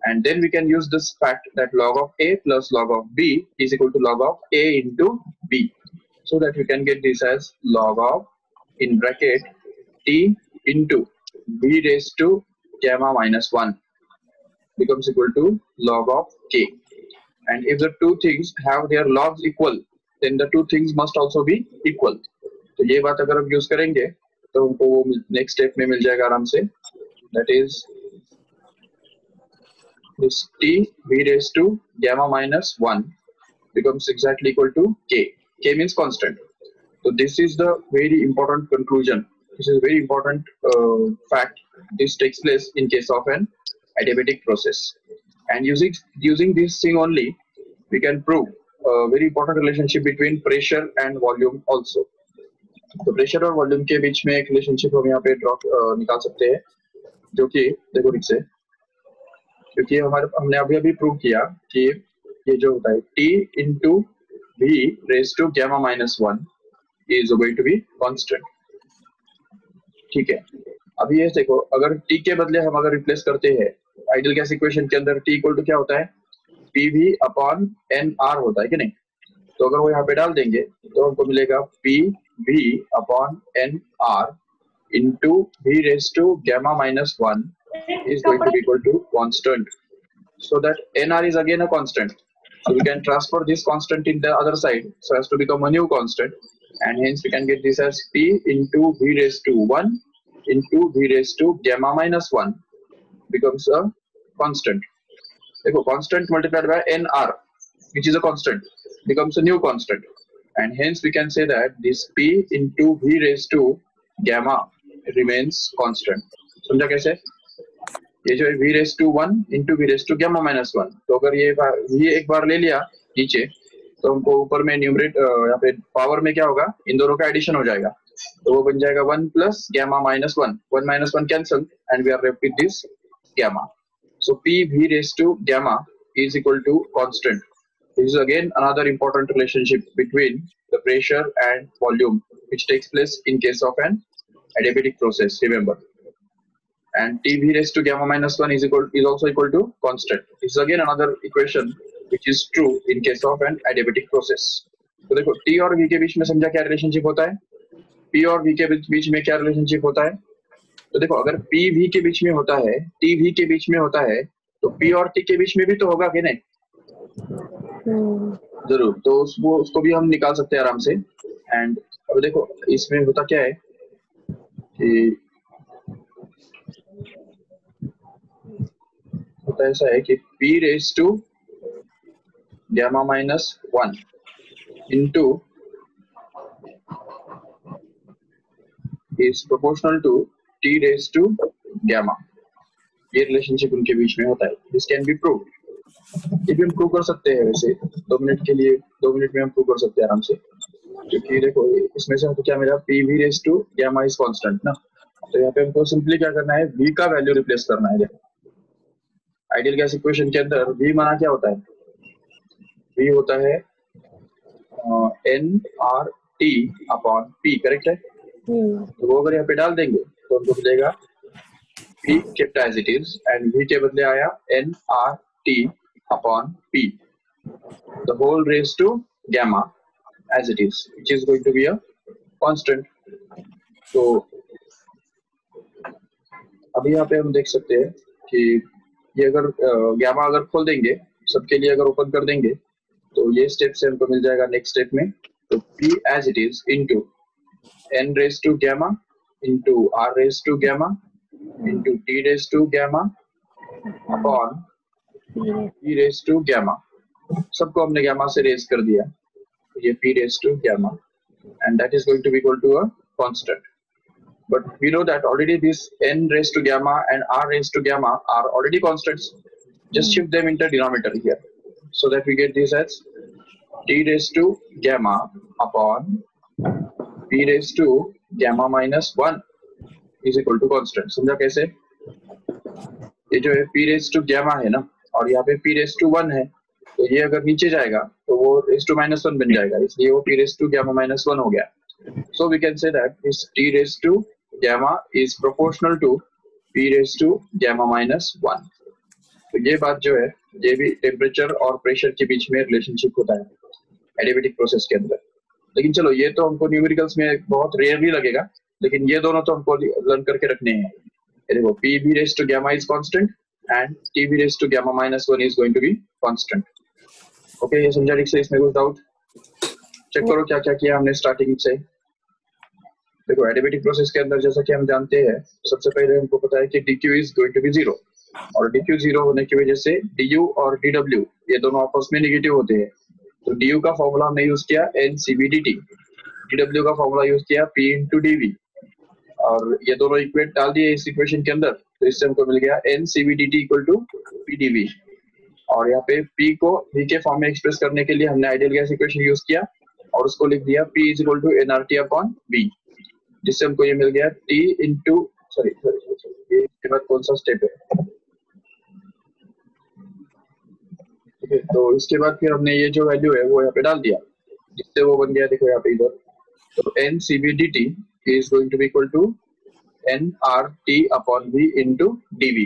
and then we can use this fact that log of a plus log of b is equal to log of a into b, so that we can get this as log of in bracket t into v raised to gamma minus 1 becomes equal to log of k. And if the two things have their logs equal, then the two things must also be equal. तो ये बात अगर हम use करेंगे तो हमको वो next step में मिल जाएगा आराम से, that is this t v raised to gamma minus 1 becomes exactly equal to k. K means constant. So this is the very important conclusion. This is a very important fact. This takes place in case of an adiabatic process, and using this thing only we can prove a very important relationship between pressure and volume also. तो pressure और volume के बीच में एक relationship हम यहाँ पे draw निकाल सकते हैं, जो कि देखो ठीक से, क्योंकि हमने अभी प्रूव किया कि ये जो होता है t into v raised to gamma minus 1 is going to be constant. ठीक है, अभी ये देखो अगर t के बदले हम अगर रिप्लेस करते हैं आइडियल गैस इक्वेशन के अंदर t इक्वल टू क्या होता है? pv अपॉन nr होता है कि नहीं? तो अगर वो यहाँ पे डाल देंगे तो हमको मिलेगा pv upon nr into v raised to gamma minus 1 is going to be equal to constant. So that nr is again a constant. So we can transfer this constant in the other side so as to become a new constant, and hence we can get this as p into v raised to 1 into v raised to gamma minus 1 becomes a constant. देखो constant multiplied by nr, which is a constant, becomes a new constant, and hence we can say that this p into v raised to gamma remains constant. समझा कैसे? ये जो है v raised to 1 into v raised to gamma minus 1, तो अगर ये एक बार ले लिया नीचे तो हमको ऊपर में न्यूमरेट यहाँ पे पावर में क्या होगा? इन दोनों का एडिशन हो जाएगा, तो वो बन जाएगा 1 plus gamma minus 1, 1 minus 1 cancel and we are left with this gamma. So p v raised to gamma is equal to constant. This is again another important relationship between the pressure and volume which takes place in case of an adiabatic process, remember. And t v raised to gamma minus 1 is also equal to constant. This is again another equation which is true in case of an adiabatic process. तो देखो t और v के बीच में समझा क्या relationship होता है? p और v के बीच में क्या रिलेशनशिप होता है? तो देखो अगर p v के बीच में होता है, t v के बीच में होता है, तो p और t के बीच में भी तो होगा कि नहीं? जरूर, तो उसको भी हम निकाल सकते हैं आराम से। एंड अब देखो इसमें होता क्या है कि होता ऐसा है कि p raised to gamma minus 1 into is proportional to t raised to gamma. ये रिलेशनशिप उनके बीच में होता है। This can be proved. ये भी हम प्रूव कर सकते हैं, वैसे 2 मिनट में हम प्रूव कर सकते हैं आराम से। क्योंकि देखो इसमें से हमको क्या मिला, P V raise to gamma is constant ना, तो यहाँ पे हमको सिंपली क्या करना है, v का वैल्यू रिप्लेस करना है। देखो आइडियल गैस इक्वेशन के अंदर v माना क्या होता है, v होता है n r t upon p, correct है। तो वो अगर यहाँ पे डाल देंगे तो हमको मिलेगा p kept as it is and v के बदले आया n r t upon p, the whole raised to gamma as it is, which is going to be a constant. तो अभी यहाँ पे हम देख सकते हैं कि ये अगर gamma अगर खोल देंगे सबके लिए, अगर ओपन कर देंगे तो ये स्टेप से हमको मिल जाएगा नेक्स्ट स्टेप में, तो p as it is into n raised to gamma into r raised to gamma into t raised to gamma upon p raised to gamma, सबको हमने gamma से रेज कर दिया, ये p raised to gamma, and that is going to be equal to a constant. But we know that already this n raised to gamma and r raised to gamma are already constants. Just shift them into denominator here, so that we get this as t raised to gamma upon p raised to gamma minus 1 is equal to constant. समझा कैसे? ये जो है p raised to gamma है ना, और यहाँ पे p raised to 1 है, तो ये अगर नीचे जाएगा तो वो raised to minus 1 बन जाएगा, इसलिए वो p raised to gamma minus 1 हो गया. So we can say that this t raised to gamma is proportional to p raised to gamma minus 1. तो ये बात जो है, ये भी टेम्परेचर और प्रेशर के बीच में रिलेशनशिप होता है एडियाबेटिक प्रोसेस के अंदर. लेकिन चलो ये तो हमको न्यूमेरिकल्स में बहुत रेयरली लगेगा, लेकिन ये दोनों तो हमको लर्न करके रखने हैं. देखो p v raised to gamma is constant and t v raised to gamma minus 1 is going to be constant. Okay, ये समझा ठीक से? इसमें कुछ डाउट? चेक करो क्या क्या किया हमने स्टार्टिंग से. देखो एडियाबेटिक प्रोसेस के अंदर जैसा कि हम जानते हैं, सबसे पहले हमको पता है कि dq is going to be 0, और dq 0 होने की वजह से du और dw ये दोनों आपस में नेगेटिव होते हैं. तो du का फॉर्मूला हमने यूज किया n/cv/dt, dw का फॉर्मूला यूज किया p into dv, और ये दोनों इक्वेट डाल दिए इस इक्वेशन के अंदर, तो इससे हमको मिल गया n/cv/dt इक्वल टू pdv. और यहाँ पे p को v के फॉर्म में एक्सप्रेस करने के लिए हमने आइडियल गैस इक्वेशन यूज किया और उसको लिख दिया p is equal to nRT upon v, जिससे हमको ये मिल गया t इंटू सॉरी इसके बाद कौन सा स्टेप है, ठीक है. तो इसके बाद फिर हमने ये जो वैल्यू है वो यहाँ पे डाल दिया, जिससे वो बन गया, देखो यहाँ पे इधर, तो n/cv/dt is going to be equal to nRT upon v into dv.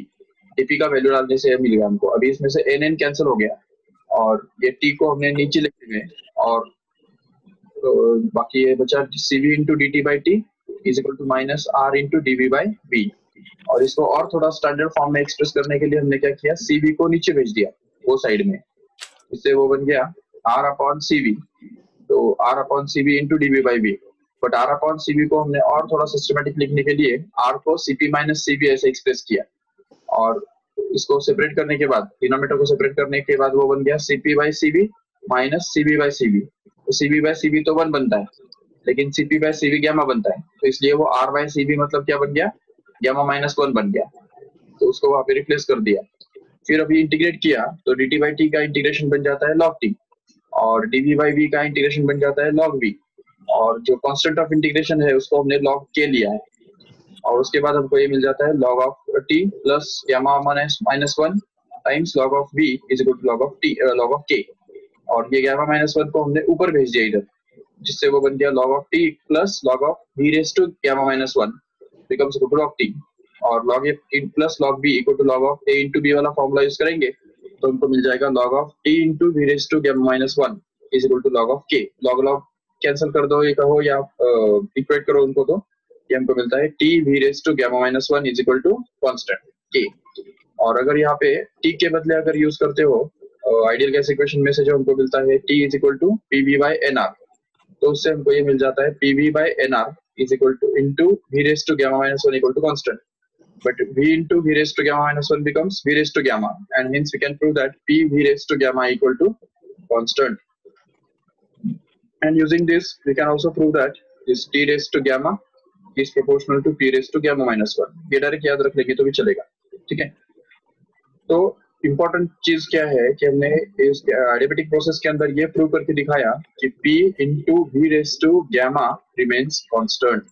dp का वैल्यू डालने से मिल गया हमको. अभी इसमें से n कैंसिल हो गया और ये t को हमने नीचे लिख दिए, और तो बाकी ये बचा cv into dt by t is equal to minus r into dv by v. और इसको और थोड़ा स्टैंडर्ड फॉर्म में एक्सप्रेस करने के लिए हमने क्या किया, cv को नीचे भेज दिया वो साइड में, इससे वो बन गया r upon cv, तो r upon cv into dv by v. But r upon cv को हमने और थोड़ा सिस्टमेटिक लिखने के लिए r को cp माइनस cv ऐसे एक्सप्रेस किया, और इसको सेपरेट करने के बाद, डिनोमिनेटर को सेपरेट करने के बाद वो बन गया cp by cv minus cv by cv. तो cv बाय cv तो 1 बनता है, लेकिन cp बाय cv गैमा बनता है, तो इसलिए वो r बाय cv मतलब क्या बन गया, गैमा माइनस 1 बन गया, तो उसको वहां पे रिप्लेस कर दिया. फिर अभी इंटीग्रेट किया तो dt बाई t का इंटीग्रेशन बन जाता है log t, और dv बाई v का इंटीग्रेशन बन जाता है log v, और जो कांस्टेंट ऑफ इंटीग्रेशन है उसको हमने log k लिया है, और उसके बाद हमको ये मिल जाता है log of t plus gamma minus 1 times log of v is equal to log of k, और ये गामा माइनस 1 को हमने ऊपर भेज दिया इधर, जिससे वो बन गया log of t plus log of v raise to gamma minus 1 becomes equal to log t, और log a plus log b equal to log of a into b वाला फॉर्मूला यूज करेंगे तो हमको मिल जाएगा log of t into v raise to gamma minus 1 is equal to log of k. log cancel कर दो, ये कहो या इक्वेट करो उनको, तो ये हमको मिलता है t v raise to gamma minus 1 is equal to constant k. और अगर यहाँ पे t के बदले अगर यूज करते हो आइडियल गैस इक्वेशन में से जो हमको मिलता है t is equal to pv by nr, तो उससे हमको ये मिल जाता है pv by nr is equal to into v raise to gamma minus 1 equal to constant. But v into v raised to gamma minus 1 becomes v raised to gamma, and hence we can prove that p v raised to gamma equal to constant. And using this, we can also prove that this t raised to gamma is proportional to p raised to gamma minus 1. ये direct याद रख लेंगे तो भी चलेगा, ठीक है. तो इम्पोर्टेंट चीज क्या है कि हमने इस एडियाबेटिक प्रोसेस के अंदर ये प्रूव करके दिखाया कि P into V raise to gamma remains constant.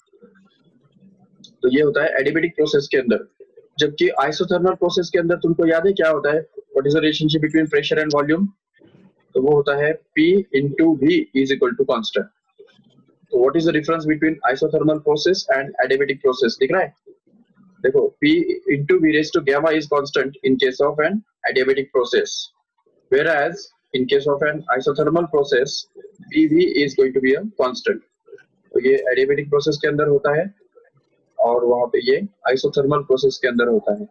तो ये होता है एडियाबेटिक प्रोसेस के अंदर। जबकि आइसोथर्मल प्रोसेस के अंदर तुमको याद है क्या होता है, what is the relationship between pressure and volume? तो वो होता है P into V is equal to constant. तो what is the difference between isothermal process and adiabatic process? दिख रहा है? देखो, P into V raised to gamma is constant in case of an adiabatic process, whereas in case of an isothermal process, PV is going to be a constant. तो ये adiabatic process के अंदर होता है और वहाँ पे ये isothermal process के अंदर होता है।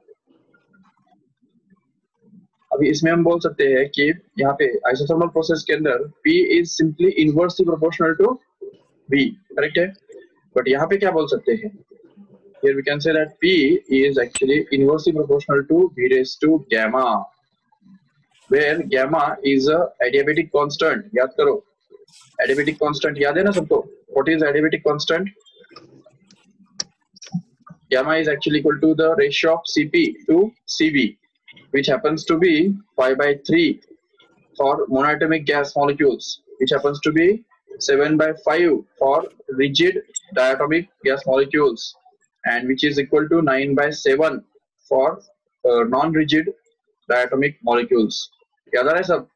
अभी इसमें हम बोल सकते हैं कि यहाँ पे isothermal process के अंदर P is simply inversely proportional to V, correct है? बट यहाँ पे क्या बोल सकते हैं? Here we can say that P is actually inversely proportional to V raised to gamma, where gamma is a adiabatic constant. याद करो, adiabatic constant याद है ना सबको? What is adiabatic constant? Gamma is actually equal to the ratio of Cp to Cv, which happens to be 5/3 for monatomic gas molecules, which happens to be 7/5 for rigid diatomic gas molecules, and which is equal to 9/7 for non-rigid diatomic molecules. याद आ रहा है सब?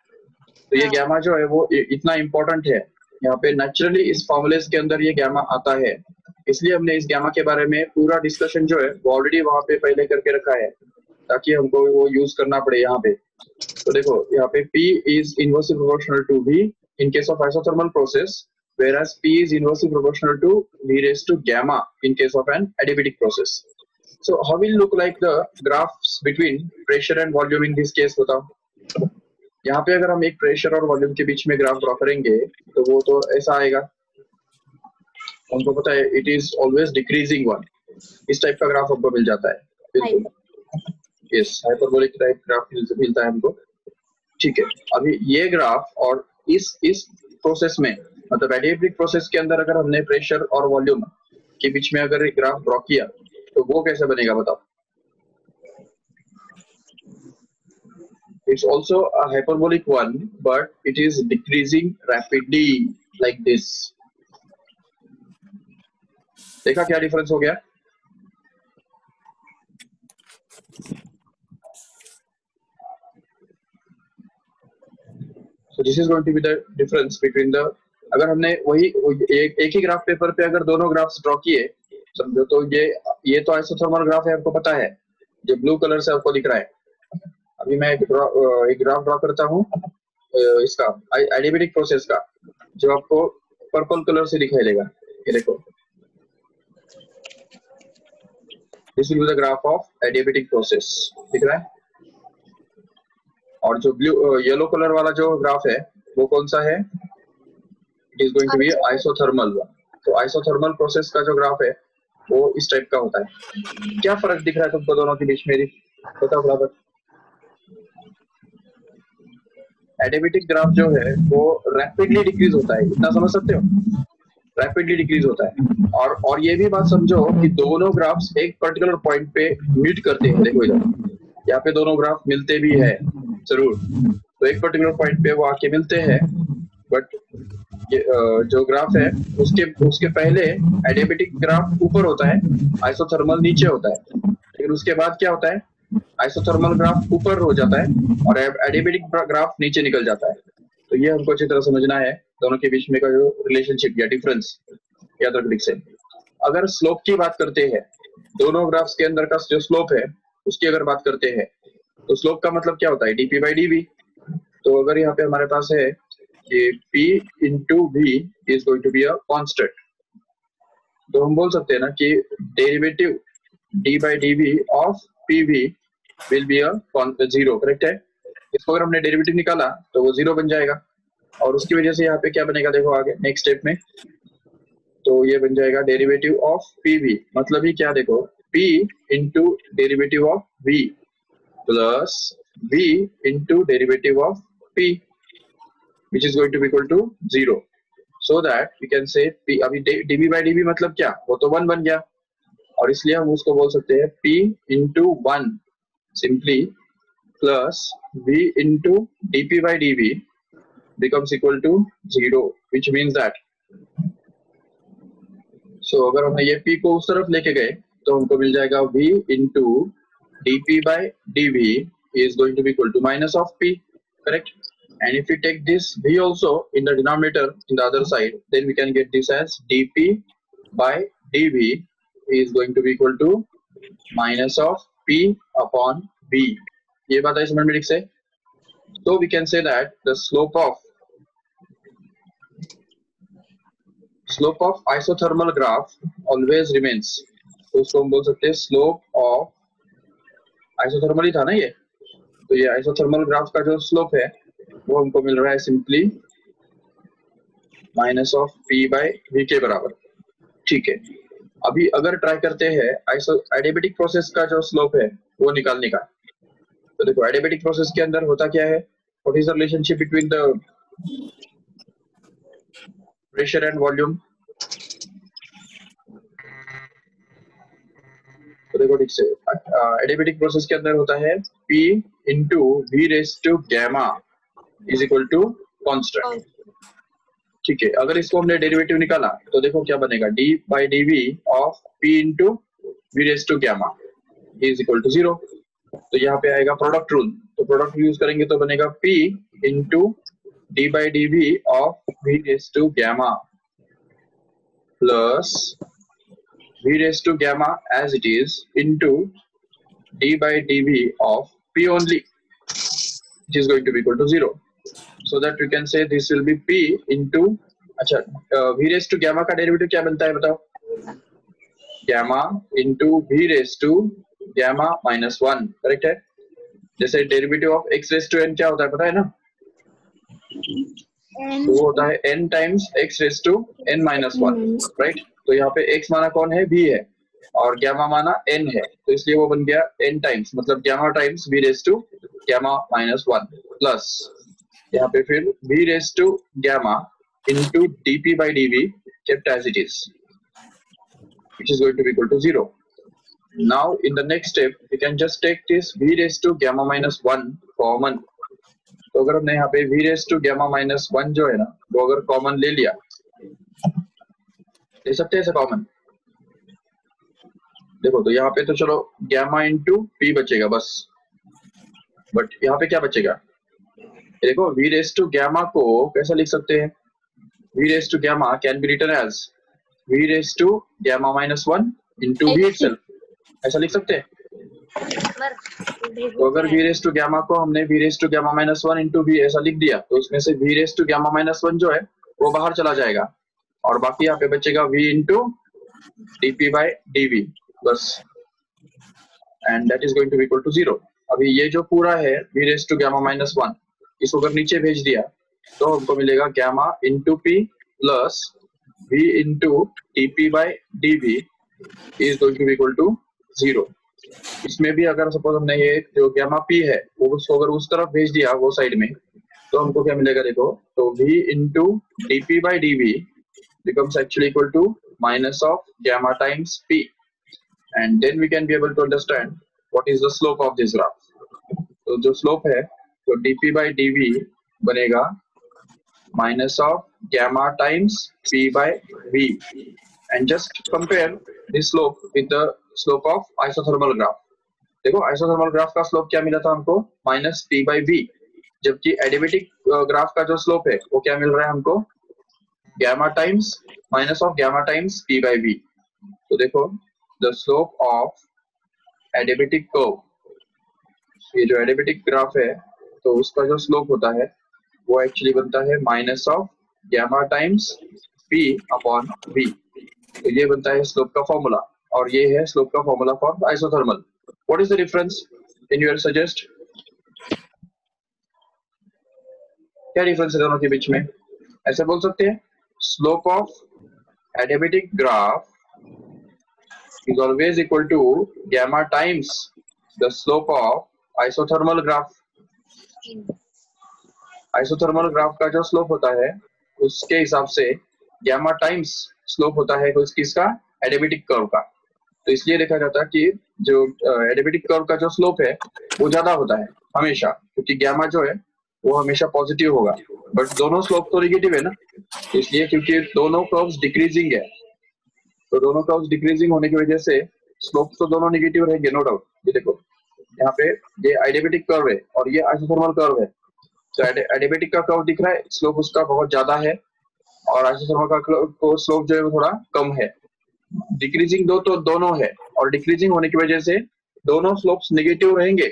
तो ये gamma जो है वो इतना इम्पोर्टेंट है। यहाँ पे नेचुरली इस फॉर्मूलेस के अंदर ये गैमा आता है, इसलिए हमने इस गैमा के बारे में पूरा डिस्कशन जो है वो ऑलरेडी वहाँ पे पहले करके रखा है ताकि हमको वो यूज करना पड़े यहाँ पे। तो देखो यहाँ पे P is inversely proportional to V in case of isothermal process, whereas P is inversely proportional to V raised to gamma in case of an adiabatic process. So how will look like the graphs between pressure and volume in this case? बताओ। यहाँ पे अगर हम एक pressure और volume के बीच में ग्राफ ड्रॉ करेंगे तो वो तो ऐसा आएगा। हमको पता है it is always decreasing one, इस टाइप का ग्राफ हमको मिल जाता है। बिल्कुल, यस, हाइपरबोलिक टाइप ग्राफ मिलता है हमको। ठीक है, अभी ये ग्राफ और इस प्रोसेस में, मतलब एडियाबेटिक प्रोसेस के अंदर अगर हमने प्रेशर और वॉल्यूम के बीच में अगर एक ग्राफ ड्रॉ किया तो वो कैसे बनेगा बताओ? It's also a hyperbolic one, but it is decreasing rapidly like this. देखा क्या डिफरेंस हो गया? So this is going to be the difference between the, अगर हमने वही एक ही ग्राफ पेपर पे अगर दोनों ग्राफ्स ड्रॉ किए, समझो, तो ये तो आइसोथर्मल ग्राफ है, आपको पता है, जो ब्लू कलर से आपको दिख रहा है। अभी मैं एक ग्राफ ड्रॉ करता हूँ इसका एडियाबेटिक प्रोसेस का, जो आपको पर्पल कलर से दिखाई देगा। ये देखो, this will be the graph of adiabatic process, दिख रहा है? और जो येलो कलर वाला जो ग्राफ है वो कौन सा है? It is going to be isothermal. तो आइसोथर्मल प्रोसेस का जो ग्राफ है वो इस टाइप का होता है। क्या फर्क दिख रहा है तुमको दोनों के बीच में? बताओ बराबर। एडियाबेटिक ग्राफ जो है वो रैपिडली डिक्रीज होता है, इतना समझ सकते हो? रैपिडली डिक्रीज होता है। और ये भी बात समझो कि दोनों ग्राफ्स एक पर्टिकुलर पॉइंट पे मीट करते हैं। देखो इधर, यहाँ पे दोनों ग्राफ मिलते भी है जरूर, तो एक पर्टिकुलर पॉइंट पे वो आके मिलते हैं, बट जो ग्राफ है उसके पहले एडियाबेटिक ग्राफ ऊपर होता है, आइसोथर्मल नीचे होता है। लेकिन उसके बाद क्या होता है? आइसोथर्मल ग्राफ ऊपर हो जाता है और एडियाबेटिक ग्राफ नीचे निकल जाता है। तो ये हमको अच्छी तरह समझना है दोनों के बीच में का जो रिलेशनशिप या डिफरेंस याद रखने से। अगर स्लोप की बात करते हैं, दोनों ग्राफ्स के अंदर का जो स्लोप है उसकी अगर बात करते हैं, तो स्लोप का मतलब क्या होता है? dp by dv। तो अगर यहाँ पे हमारे पास है कि p into v is going to be a constant, तो हम बोल सकते हैं ना कि derivative d by dv of pv will be a 0, correct है? इसको अगर हमने डेरिवेटिव निकाला तो वो 0 बन जाएगा, और उसकी वजह से यहाँ पे क्या बनेगा? देखो आगे नेक्स्ट स्टेप में, तो ये बन जाएगा डेरिवेटिव ऑफ pv। मतलब ही क्या? देखो, p into derivative of v plus v into derivative of p, which is going to be equal to 0, so that we can say p, अभी dv by dv मतलब क्या? वो तो 1 बन गया, और इसलिए हम उसको बोल सकते हैं p into 1 simply plus v into dp by dv becomes equal to 0, which means that अगर हमने ये p को उस तरफ लेके गए तो हमको मिल जाएगा v into dp by dv is going to be equal to minus of p, correct? And if we take this v also in the denominator in the other side, then we can get this as dp by dv is going to be equal to minus of p upon v. ये बात है समझ में ठीक से? So we can say that the slope of isothermal graph always remains. तो उसको हम बोल सकते हैं slope of isothermal ही था ना ये, तो ये isothermal graph का जो slope है वो हमको मिल रहा है simply minus of p by v के बराबर. ठीक है, अभी अगर ट्राई करते हैं adiabatic प्रोसेस का जो स्लोप है वो निकालने का, तो देखो adiabatic प्रोसेस के अंदर होता क्या है, what is the relationship between the pressure and volume. तो देखो ठीक से adiabatic प्रोसेस के अंदर होता है p into v raised to gamma is equal to constant. ठीक है, अगर इसको हमने डेरिवेटिव निकाला तो देखो क्या बनेगा, d by dv of p into v raised to gamma is equal to 0. तो यहाँ पे आएगा प्रोडक्ट रूल, तो प्रोडक्ट यूज करेंगे तो बनेगा p into d by dv of v raised to gamma plus v raised to gamma as it is into d by dv of p only, which is going to be equal to 0. So that we can say this will be p into, अच्छा v raised to gamma का derivative क्या बनता है बताओ, gamma into v raised to gamma minus 1, correct है? जैसे derivative of x raised to n क्या होता है पता है ना, वो होता है n times x raised to n minus 1, right? तो यहाँ पे x माना कौन है, v है, और gamma माना n है, तो इसलिए वो बन गया n times, मतलब gamma times v raised to gamma minus 1 plus यहाँ पे फिर v raised to gamma into dp by dv kept as it is, which is going to be equal to 0. Now in the next step we can just take this v raised to gamma minus 1 common. तो अगर हमने यहाँ पे v raised to gamma minus 1 जो है ना वो अगर कॉमन ले लिया, ले सकते हैं ऐसा कॉमन, देखो तो यहाँ पे तो चलो gamma into p बचेगा बस, बट यहाँ पे क्या बचेगा, देखो v raised to gamma को कैसा लिख सकते हैं, v raised to gamma can be written as v raised to gamma minus 1 into v itself, ऐसा लिख सकते हैं. तो अगर v raised to gamma को हमने v raised to gamma minus 1 into v ऐसा लिख दिया तो उसमें से v raised to gamma minus 1 जो है वो बाहर चला जाएगा और बाकी यहाँ पे बचेगा v into dp by dv बस, and that is going to be equal to 0. अभी ये जो पूरा है v raised to gamma minus 1 इसको अगर नीचे भेज दिया तो हमको मिलेगा gamma into p plus v into dp by dv is going to be equal to 0. इसमें भी अगर सपोज हमने ये जो gamma p है वो उसको अगर उस तरफ भेज दिया वो साइड में तो हमको क्या मिलेगा, देखो तो v into dp by dv becomes actually equal to minus of gamma times p, and then we can be able to understand what is the slope of this graph. तो जो स्लोप है तो dp by dv बनेगा minus of gamma times p by v, and just compare this slope with the slope of isothermal graph. देखो isothermal graph का slope क्या मिला था हमको, minus p by v, जबकि adiabatic ग्राफ का जो स्लोप है वो क्या मिल रहा है हमको, gamma times minus of gamma times p by v. तो देखो the slope of adiabatic curve, ये जो adiabatic ग्राफ है तो उसका जो स्लोप होता है वो एक्चुअली बनता है minus of gamma times p upon v. तो ये बनता है स्लोप का फॉर्मूला और ये है स्लोप का formula for isothermal. What is the difference in your suggest, क्या डिफरेंस है दोनों के बीच में? ऐसे बोल सकते हैं slope of adiabatic graph is always equal to gamma times the slope of isothermal graph. Isothermal graph का जो स्लोप होता है उसके हिसाब से gamma टाइम्स स्लोप होता है किसका, adiabatic कर्व का. तो इसलिए देखा जाता है कि जो adiabatic कर्व का जो स्लोप है वो ज्यादा होता है हमेशा, क्योंकि गैमा जो है वो हमेशा पॉजिटिव होगा, बट दोनों स्लोप तो नेगेटिव है ना, इसलिए क्योंकि दोनों कर्व्स डिक्रीजिंग है, तो दोनों कर्व्स डिक्रीजिंग होने की वजह से स्लोप तो दोनों नेगेटिव रहेंगे, नो डाउट। ये देखो यहाँ पे ये एडियाबेटिक कर्व है और ये आइसोथर्मल कर्व है, तो एडियाबेटिक का कर्व दिख रहा है, स्लोप उसका बहुत ज्यादा है, और आइसोथर्मल का स्लोप जो है वो थोड़ा कम है। डिक्रीजिंग दो तो दोनों है, और डिक्रीजिंग होने की वजह से दोनों स्लोप्स नेगेटिव रहेंगे,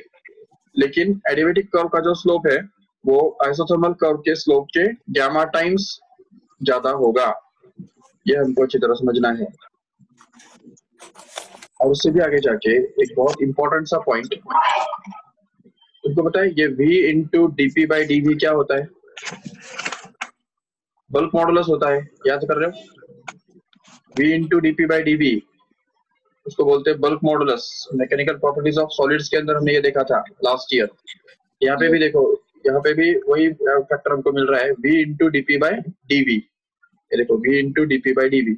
लेकिन एडियाबेटिक कर्व का जो स्लोप है वो आइसोथर्मल कर्व के स्लोप के गैमा टाइम्स ज्यादा होगा। ये हमको अच्छी तरह समझना है। और उससे भी आगे जाके एक बहुत इंपॉर्टेंट सा पॉइंट तुमको पता है, ये V into DP by dV क्या होता है? बल्क मॉडुलस होता है, याद कर रहे हो? V into DP by D V उसको बोलते हैं bulk modulus. Mechanical properties of solids के अंदर हमने ये देखा था लास्ट ईयर। यहाँ पे भी देखो, यहाँ पे भी वही फैक्टर हमको मिल रहा है, V into DP by dV. ये देखो V into DP by dV.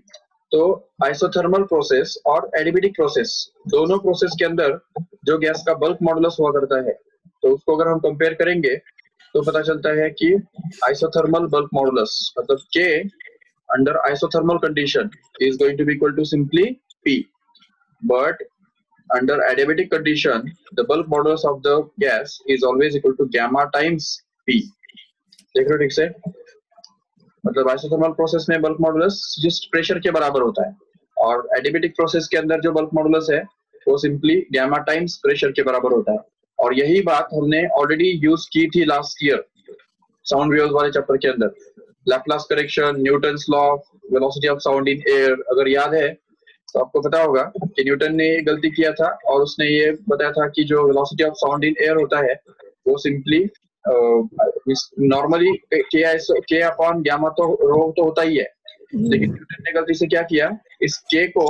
तो आइसोथर्मल प्रोसेस और एडियाबेटिक प्रोसेस, दोनों प्रोसेस के अंदर जो गैस का बल्क मॉडुलस हुआ करता है, तो उसको अगर हम कंपेयर करेंगे तो पता चलता है कि आइसोथर्मल बल्क मॉडुलस मतलब K under isothermal condition is going to be equal to simply P, but under adiabatic condition the bulk modulus of the gas is always equal to gamma times P। देख रहे हो ठीक से? मतलब isothermal process में bulk modulus जिस pressure के बराबर होता है, और एडियाबेटिक प्रोसेस के अंदर जो बल्क मॉडुलस है वो सिंपली गामा टाइम्स प्रेशर के बराबर होता है। और यही बात हमने ऑलरेडी यूज की थी लास्ट ईयर साउंड वेव्स वाले चैप्टर के अंदर, Laplace correction, Newton's law of velocity of sound in air. अगर याद है तो आपको पता होगा कि न्यूटन ने गलती किया था और उसने ये बताया था कि जो velocity of sound in air होता है वो सिंपली नॉर्मली के अपॉन गामा तो रो तो होता ही है, लेकिन न्यूटन ने गलती से क्या किया, इस के को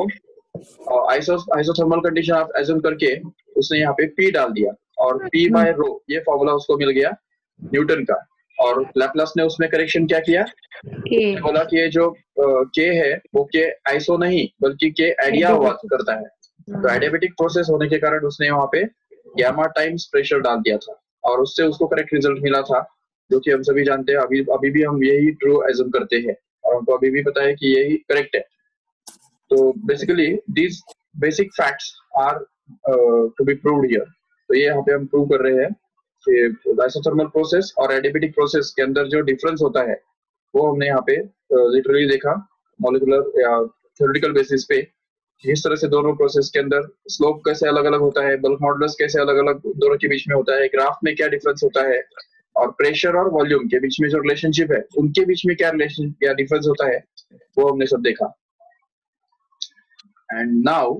आइसोथर्मल कंडीशन आप एज्यूम करके उसने यहाँ पे पी डाल दिया, और पी बाय रो ये फॉर्मूला उसको मिल गया न्यूटन का। और लैप्लास ने उसमें करेक्शन क्या किया, बोला कि ये जो के है वो के आइसो नहीं बल्कि के एडिया हुआ करता है। तो एडियाबेटिक प्रोसेस होने के कारण उसने वहाँ पे गामा टाइम्स प्रेशर डाल दिया था, और उससे उसको करेक्ट रिजल्ट मिला था, जो कि हम सभी जानते हैं। अभी भी हम यही ट्रू एज्यूम करते हैं, और हमको अभी भी पता है कि यही करेक्ट है। तो basically these basic facts are to be proved here. तो ये यहाँ पे हम प्रूव कर रहे हैं कि आइसोथर्मल प्रोसेस और एडियाबेटिक प्रोसेस के अंदर जो डिफरेंस होता है वो हमने यहाँ पे लिटरली देखा मॉलिक्यूलर या थ्योरेटिकल बेसिस पे। इस तरह से दोनों प्रोसेस के अंदर स्लोप कैसे अलग अलग होता है, बल्क मॉडुलस कैसे अलग अलग दोनों के बीच में होता है, ग्राफ में क्या डिफरेंस होता है, और प्रेशर और वॉल्यूम के बीच में जो रिलेशनशिप है उनके बीच में क्या रिलेशन या डिफरेंस होता है, वो हमने सब देखा। And now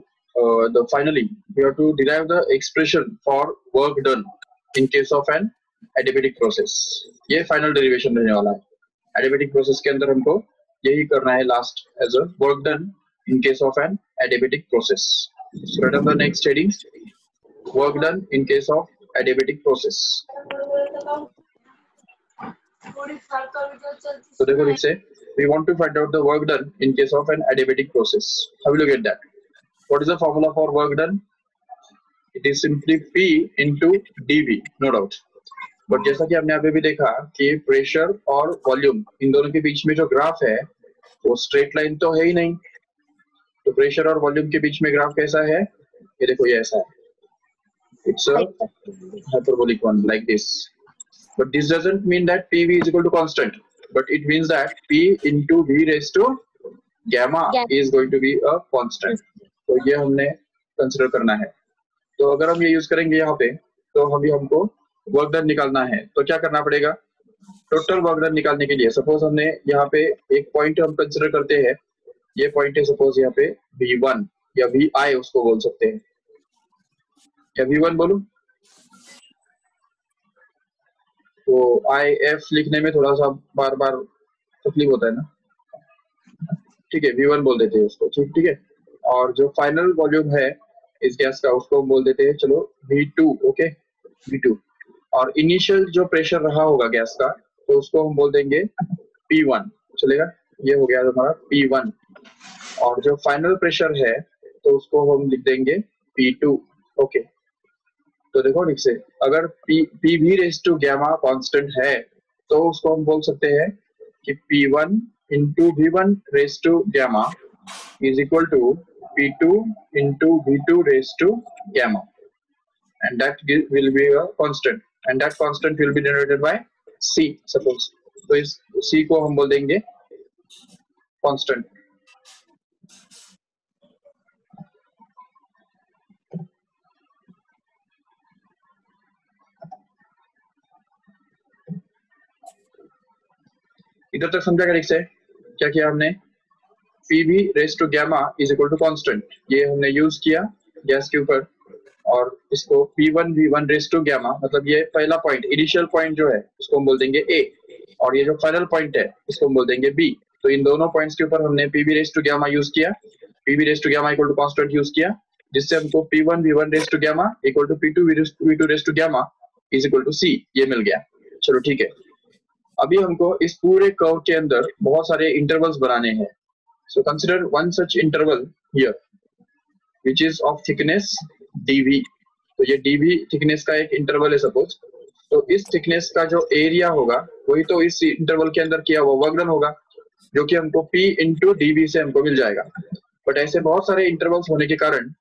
finally we have to derive the expression for work done in case of an adiabatic process। ये फाइनल डेरिवेशन रहने वाला है। एडियाबेटिक प्रोसेस के अंदर हमको यही करना है last as a work done in case of an adiabatic process। So write down the next heading, work done in case of adiabatic process। So देखो ठीक से, we want to find out the work done in case of an adiabatic process। Have a look at that। What is the formula for work done? It is simply P into dV, no doubt। But जैसा कि हमने अभी भी देखा कि pressure और volume इन दोनों के बीच में जो ग्राफ है वो स्ट्रेट लाइन तो है ही नहीं। तो प्रेशर और वॉल्यूम के बीच में ग्राफ कैसा है, ये देखो ये ऐसा है, it's a hyperbolic one like this। But this doesn't mean that PV is equal to constant, but it means that P into V raised to gamma is going to be a constant। तो ये हमने consider करना है। तो अगर हम ये use करेंगे यहाँ पे, तो हमको वर्क डन निकालना है। तो क्या करना पड़ेगा, टोटल वर्क डन निकालने के लिए सपोज हमने यहाँ पे एक पॉइंट हम कंसिडर करते हैं, ये पॉइंट है सपोज यहाँ पे V1 या VI उसको बोल सकते हैं, या V1 बोलूं तो IF लिखने में थोड़ा सा बार बार तकलीफ होता है ना, ठीक है V1 बोल देते हैं उसको, ठीक है। और जो फाइनल वॉल्यूम है इस गैस का उसको बोल देते हैं चलो V2, ओके V2। और इनिशियल जो प्रेशर रहा होगा गैस का तो उसको हम बोल देंगे P1, चलेगा। ये हो गया हमारा P1। और जो फाइनल प्रेशर है तो उसको हम लिख देंगे P2, ओके। तो देखो ठीक से, अगर पी भी रेस टू गैमा कांस्टेंट है तो उसको हम बोल सकते हैं कि P1 into V1 raise to gamma is equal to P2 into V2 raise to gamma, and that will be a constant, and that constant will be denoted by C suppose. तो इस C को हम बोल देंगे constant. इधर तक समझा क्या? ठीक से क्या किया हमने? Pv raise to gamma is equal to constant, ये हमने यूज किया गैस के ऊपर, और इसको P1 V1 raise to gamma, मतलब ये पहला पॉइंट, इनिशियल पॉइंट जो है उसको हम बोल देंगे A, और ये जो फाइनल पॉइंट है इसको हम बोल देंगे B. तो इन दोनों पॉइंट्स के ऊपर हमने Pv raise to gamma use किया, Pv raise to gamma equal to constant use किया, जिससे हमको P1 V1 raise to gamma equal to P2 V2 raise to gamma is equal to C ये मिल गया. चलो ठीक है, अभी हमको इस पूरे कर्व के अंदर बहुत सारे इंटरवल्स बनाने हैं. So consider one such interval here which is of thickness dv. तो ये dv थिकनेस का एक इंटरवल है सपोज. तो इस थिकनेस का जो एरिया होगा वही तो इस इंटरवल के अंदर किया हुआ वर्क डन होगा, जो कि हमको p इंटू dv से हमको मिल जाएगा. बट ऐसे बहुत सारे इंटरवल्स होने के कारण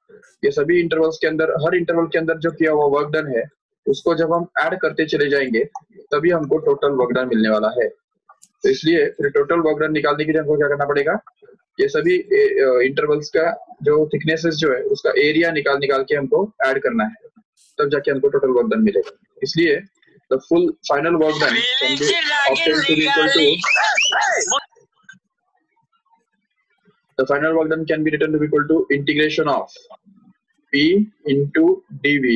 ये सभी इंटरवल्स के अंदर, हर इंटरवल के अंदर जो किया हुआ वर्क डन है उसको जब हम ऐड करते चले जाएंगे तभी हमको टोटल वर्क डन मिलने वाला है. तो इसलिए फिर टोटल वर्क डन निकालने के लिए हमको क्या करना पड़ेगा? ये सभी इंटरवल्स का जो थिकनेसेस जो है उसका एरिया निकाल के हमको ऐड करना है, तब जाके हमको टोटल वर्क डन मिलेगा. इसलिए the full final work done can be obtained to be equal to, the final work done can be written to be equal to integration of p into dv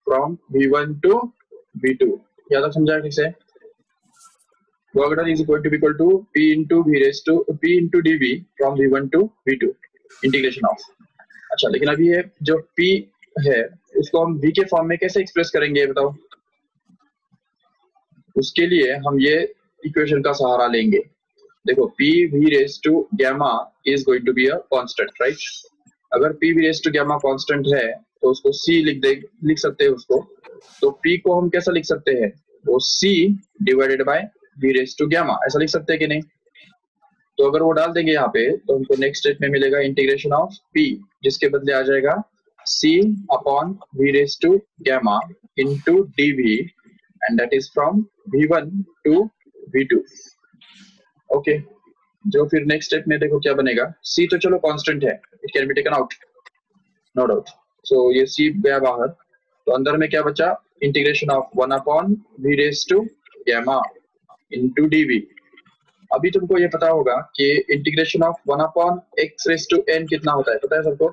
from v1 to v2. याद तक समझा ठीक से? Work done is equal to p into v raised to p into dv from v1 to v2 integration of. अच्छा, लेकिन अभी ये जो p है उसको हम v के फॉर्म में कैसे एक्सप्रेस करेंगे बताओ? उसके लिए हम ये इक्वेशन का सहारा लेंगे. देखो p v raised to gamma is going to be a constant, right? अगर p v raised to gamma constant है तो उसको c लिख सकते हैं उसको. तो p को हम कैसा लिख सकते हैं? वो c divided by v raised to gamma ऐसा लिख सकते हैं कि नहीं? तो अगर वो डाल देंगे यहाँ पे तो हमको नेक्स्ट स्टेप में मिलेगा इंटीग्रेशन ऑफ p, जिसके बदले आ जाएगा c upon v raised to gamma into dv, and that is from v1 to v2. Okay, जो फिर नेक्स्ट स्टेप में देखो क्या बनेगा. c तो चलो कांस्टेंट है, it can be taken out, no doubt. So ये c गया बाहर, तो अंदर में क्या बचा? Integration of 1 upon v raised to gamma into dv. अभी तुमको ये पता होगा कि integration of 1 upon x raised to n कितना होता है, पता है सबको?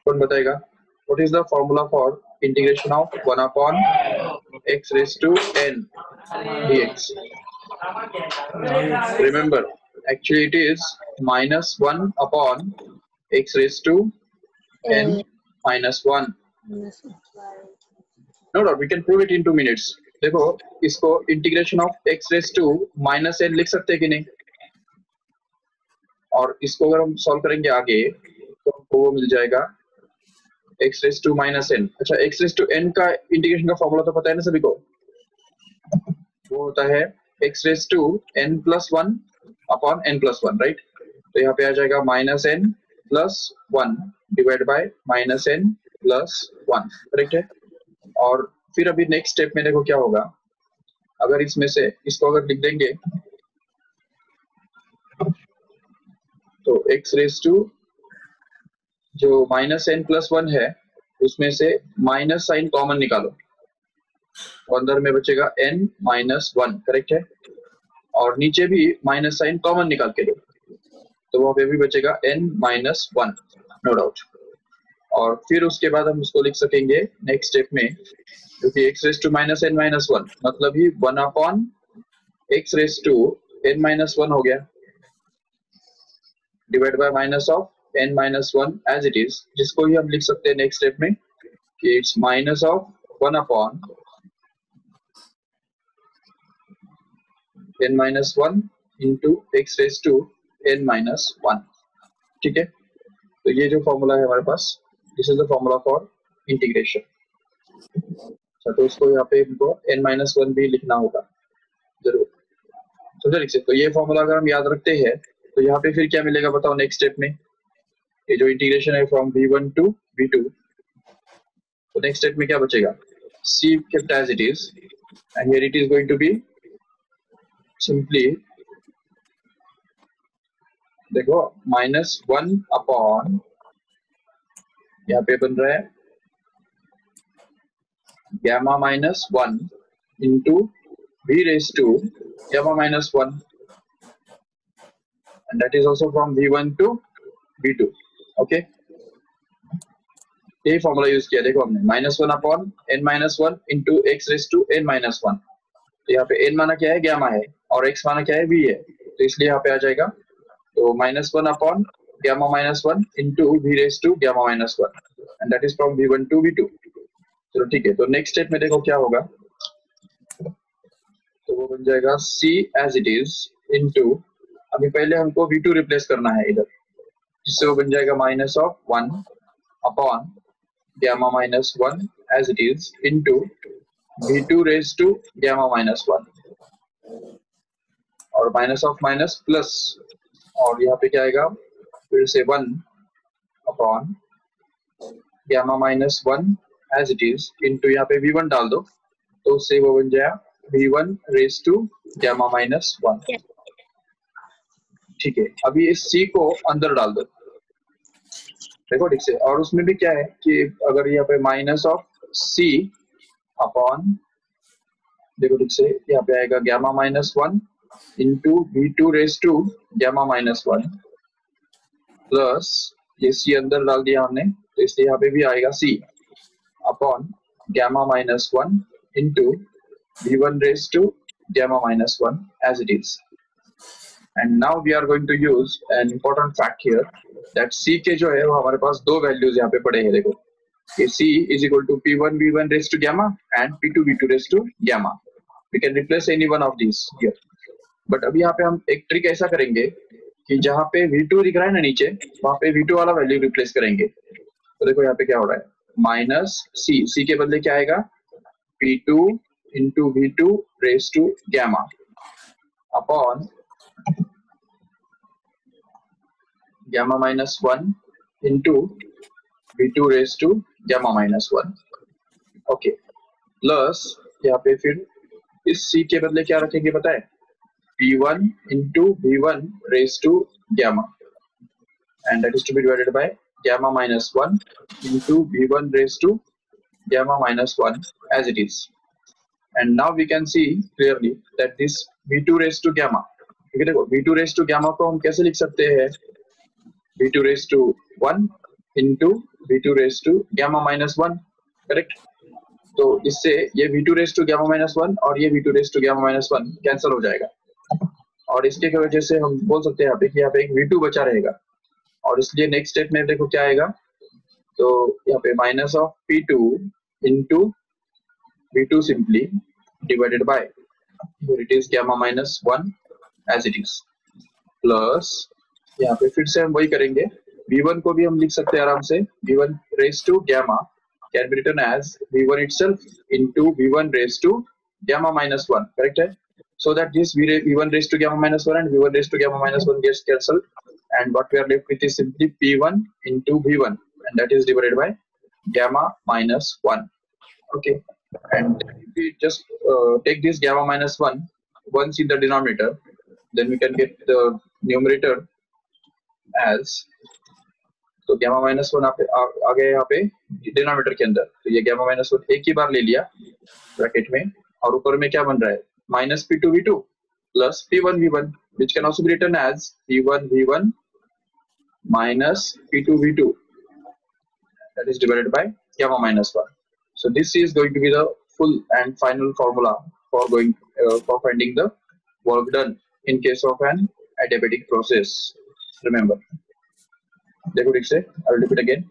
कौन बताएगा? What is the formula for integration of 1 upon x raised to n dx? Remember, actually it is minus 1 upon x raised to n minus 1. No doubt, we can prove it in 2 minutes. देखो, इसको integration of x raised to minus n लिख सकते हैं कि नहीं? और इसको अगर हम सॉल्व करेंगे आगे तो हमको वो मिल जाएगा x raised to minus n. अच्छा, x raised to n का इंटीग्रेशन का फॉर्मूला तो पता है ना सभी को? वो होता है x raised to n plus 1 upon n plus 1, right? तो यहाँ पे आ जाएगा minus n plus 1 divide by minus n plus 1, correct है? और फिर अभी नेक्स्ट स्टेप में देखो क्या होगा. अगर इसमें से इसको अगर लिख देंगे तो x raised to जो minus n plus 1 है उसमें से माइनस साइन कॉमन निकालो, तो अंदर में बचेगा n minus 1, करेक्ट है? और नीचे भी माइनस साइन कॉमन निकाल के दो तो वहां पे भी बचेगा n minus 1, नो डाउट. और फिर उसके बाद हम उसको लिख सकेंगे नेक्स्ट स्टेप में, क्योंकि x raised to minus n minus 1 मतलब ही 1 upon x raised to n minus 1 हो गया divide by minus of n minus 1 as it is, जिसको ही हम लिख सकते हैं नेक्स्ट स्टेप में कि it's minus of 1 upon n minus 1 into x raised to n minus 1. ठीक है? तो ये जो फॉर्मूला है हमारे पास, this is the formula for integration. तो उसको यहाँ पे इनको n-1 भी लिखना होगा जरूर, समझो लिख सकते। तो ये फॉर्मूला अगर हम याद रखते हैं तो यहाँ पे फिर क्या मिलेगा बताओ नेक्स्ट स्टेप में, ये जो इंटीग्रेशन है फ्रॉम v1 to v2, तो नेक्स्ट स्टेप में क्या बचेगा, c kept as it is and here it is going to be simply, देखो -1 अपॉन, यहाँ पे बन रहा है gamma -1 into v raised to gamma -1 and that is also from v1 to v2। Okay, यही फॉर्मूला यूज किया, देखो हमने -1 upon n-1 into x raise to n-1। तो यहाँ पे n माना क्या है, गैमा है, और x माना क्या है, v है, तो इसलिए यहाँ पे आ जाएगा तो -1 upon gamma -1 into v raise to gamma -1 and that is from v1 to v2। चलो ठीक है, तो नेक्स्ट स्टेप में देखो क्या होगा, तो वो बन जाएगा c as it is into, अभी पहले हमको v2 रिप्लेस करना है इधर, जिससे वो बन जाएगा -1 upon gamma -1 as it is into v2 raised to gamma -1 और माइनस ऑफ माइनस प्लस, और यहाँ पे क्या आएगा फिर से 1 upon gamma -1 as it is into, यहाँ पे v1 डाल दो तो उससे वो बन जाएगा v1 raised to gamma -1। ठीक है, अभी इस c को अंदर डाल दो, देखो ठीक से, और उसमें भी क्या है कि अगर यहाँ पे माइनस ऑफ c अपॉन, देखो ठीक से, यहाँ पे आएगा gamma -1 into v2 raise to gamma -1 plus ये c अंदर डाल दिया हमने, तो इसलिए यहाँ पे भी आएगा c upon gamma -1 into v1 raise to gamma -1 as it is। And now we are going to use an important fact here that c के जो है वो हमारे पास दो वैल्यूज यहाँ पे पड़े हैं, देखो ये c is equal to p1 v1 raised to gamma and p2 v2 raised to gamma। We can replace any one of these here, but अभी यहाँ पे हम एक ट्रिक ऐसा करेंगे कि जहाँ पे v2 दिख रहा है ना नीचे, वहाँ पे v2 वाला वैल्यू रिप्लेस करेंगे। तो देखो यहाँ पे क्या हो रहा है, माइनस c के बदले क्या आएगा, p2 into v2 raised to gamma upon gamma -1 into v2 raised to gamma -1। Okay, plus यहाँ पे फिर इस c के बदले क्या रखेंगे पता है, p1 into v1 raised to gamma and that is to be divided by gamma -1 into v1 raised to gamma -1 as it is। And now we can see clearly that this v2 raised to gamma, क्योंकि देखो v2 raised to gamma को हम कैसे लिख सकते हैं, v2 raised to 1 into v2 raised to gamma -1, correct. तो इससे ये v2 raised to gamma -1 और ये v2 raised to gamma -1 cancel हो जाएगा, और इसके वजह से हम बोल सकते हैं यहाँ पे कि यहाँ पे एक v2 बचा रहेगा, और इसलिए नेक्स्ट स्टेप में देखो क्या आएगा, तो यहाँ पे minus of p2 into v2 simply divided by, here it is gamma -1 as it is, plus यहाँ पे फिर से हम वही करेंगे, v1 को भी हम लिख सकते हैं आराम से, v1 raised to gamma can be written as v1 itself into v1 raised to gamma -1, correct है, so that this v1 raised to gamma -1 and v1 raised to gamma -1 gets cancelled, and what we are left with is simply p1 into v1 and that is divided by gamma -1। okay, and if we just take this gamma -1 once in the denominator, then we can get the numerator as, तो gamma -1 आ गया यहाँ पे denominator के अंदर, तो ये gamma -1 एक ही बार ले लिया ब्रैकेट में, और ऊपर में क्या बन रहा है, minus p2 v2 plus p1 v1 which can also be written as p1 v1 minus p2 v2 that is divided by gamma -1। So this is going to be the full and final formula for for finding the work done in case of an adiabatic process। Remember, देखो ठीक से, I will repeat again,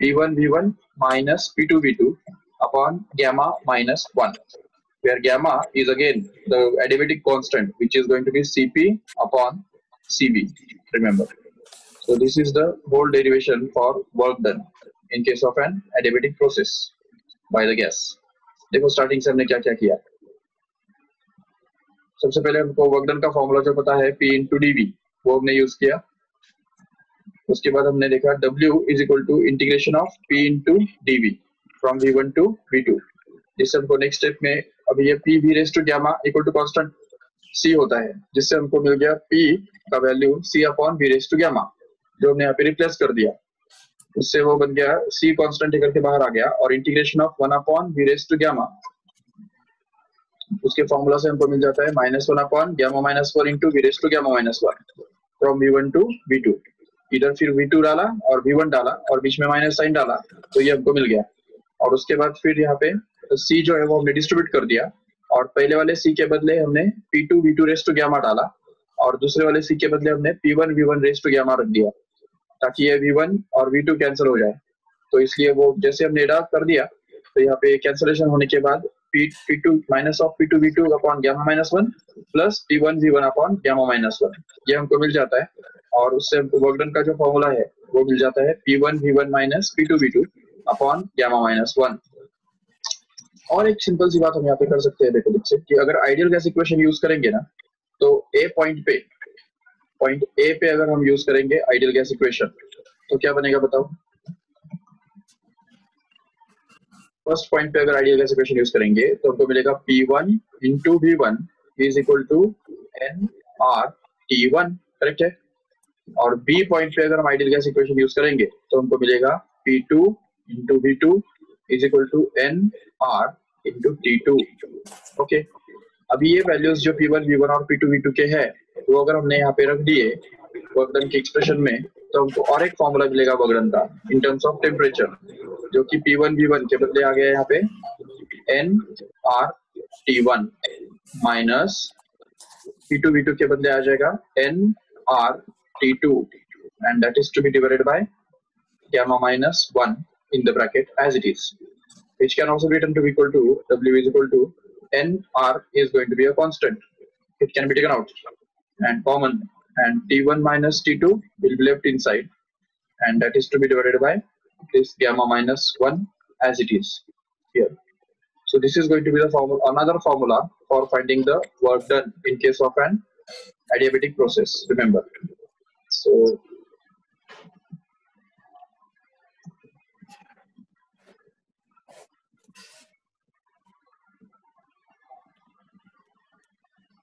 p1 v1 minus p2 v2 upon gamma -1, where gamma is again the adiabatic constant which is going to be cp upon cv, remember। So this is the whole derivation for work done। in case of an adiabatic process by the gas. देखो starting से हमने क्या क्या किया। सबसे पहले हमको work done का फॉर्मूला जो पता है P into dV, वो हमने यूज किया। उसके बाद हमने देखा W is equal to integration of P into dV from V1 to V2, जिससे हमको नेक्स्ट स्टेप में अभी ये P V raised to gamma equal to constant C होता है, जिससे हमको मिल गया P का value C upon V raised to gamma, जो हमने यहाँ पे रिप्लेस कर दिया। उससे वो बन गया C कांस्टेंट लेकर के बाहर आ गया और integration of 1 upon V raised to gamma, उसके फॉर्मूला से हमको मिल जाता है -1 upon gamma minus 4 into V raised to gamma minus 1 from V1 to V2। इधर फिर V2 डाला और V1 डाला और बीच में माइनस साइन डाला, तो ये हमको मिल गया। और उसके बाद फिर यहाँ पे C जो है वो हमने डिस्ट्रीब्यूट कर दिया और पहले वाले C के बदले हमने P2 V2 rest to gamma डाला और दूसरे वाले C के बदले हमने P1 V1 rest to gamma रख दिया, ताकि ये V1 और V2 कैंसिल हो जाए। तो इसलिए वो जैसे हमने एड कर दिया तो यहाँ पे कैंसिलेशन होने के बाद P2 minus of P2 V2 upon gamma minus 1 plus P1 V1 upon gamma minus 1, ये हमको मिल जाता है। और उससे हमको वर्क डन का जो फॉर्मूला है वो मिल जाता है P1 V1 minus P2 V2 upon gamma minus 1। और एक सिंपल सी बात हम यहाँ पे कर सकते हैं, देखो लिख सकते कि अगर आइडियल गैस इक्वेशन यूज करेंगे ना, तो पॉइंट ए पे अगर हम यूज करेंगे आइडियल गैस इक्वेशन तो क्या बनेगा बताओ। फर्स्ट पॉइंट पे अगर आइडियल गैस इक्वेशन यूज करेंगे तो हमको मिलेगा P1 into V1 is equal to nRT1, correct है। और बी पॉइंट पे अगर हम आइडियल गैस इक्वेशन यूज करेंगे तो हमको मिलेगा P2 into V2 is equal to nR into T2। Okay, अभी ये वैल्यूज जो P1 V1 और P2 V2 के हैं वो अगर हमने यहाँ पे रख दिए वर्क डन के एक्सप्रेशन में, तो हमको और एक फॉर्मूला मिलेगा वर्क डन का इन टर्म्स ऑफ टेम्परेचर, जो कि P1 V1 के बदले आ गया यहाँ पे nRT1 माइनस P2 V2 के बदले आ जाएगा nRT2 and that is to be divided by gamma minus 1 in the bracket as it is, which can also be written to be equal to W is equal to nR is going to be a constant, it can be taken out and common, and T1 minus T2 will be left inside and that is to be divided by this gamma minus 1 as it is here. So this is going to be the formula, another formula for finding the work done in case of an adiabatic process, remember. So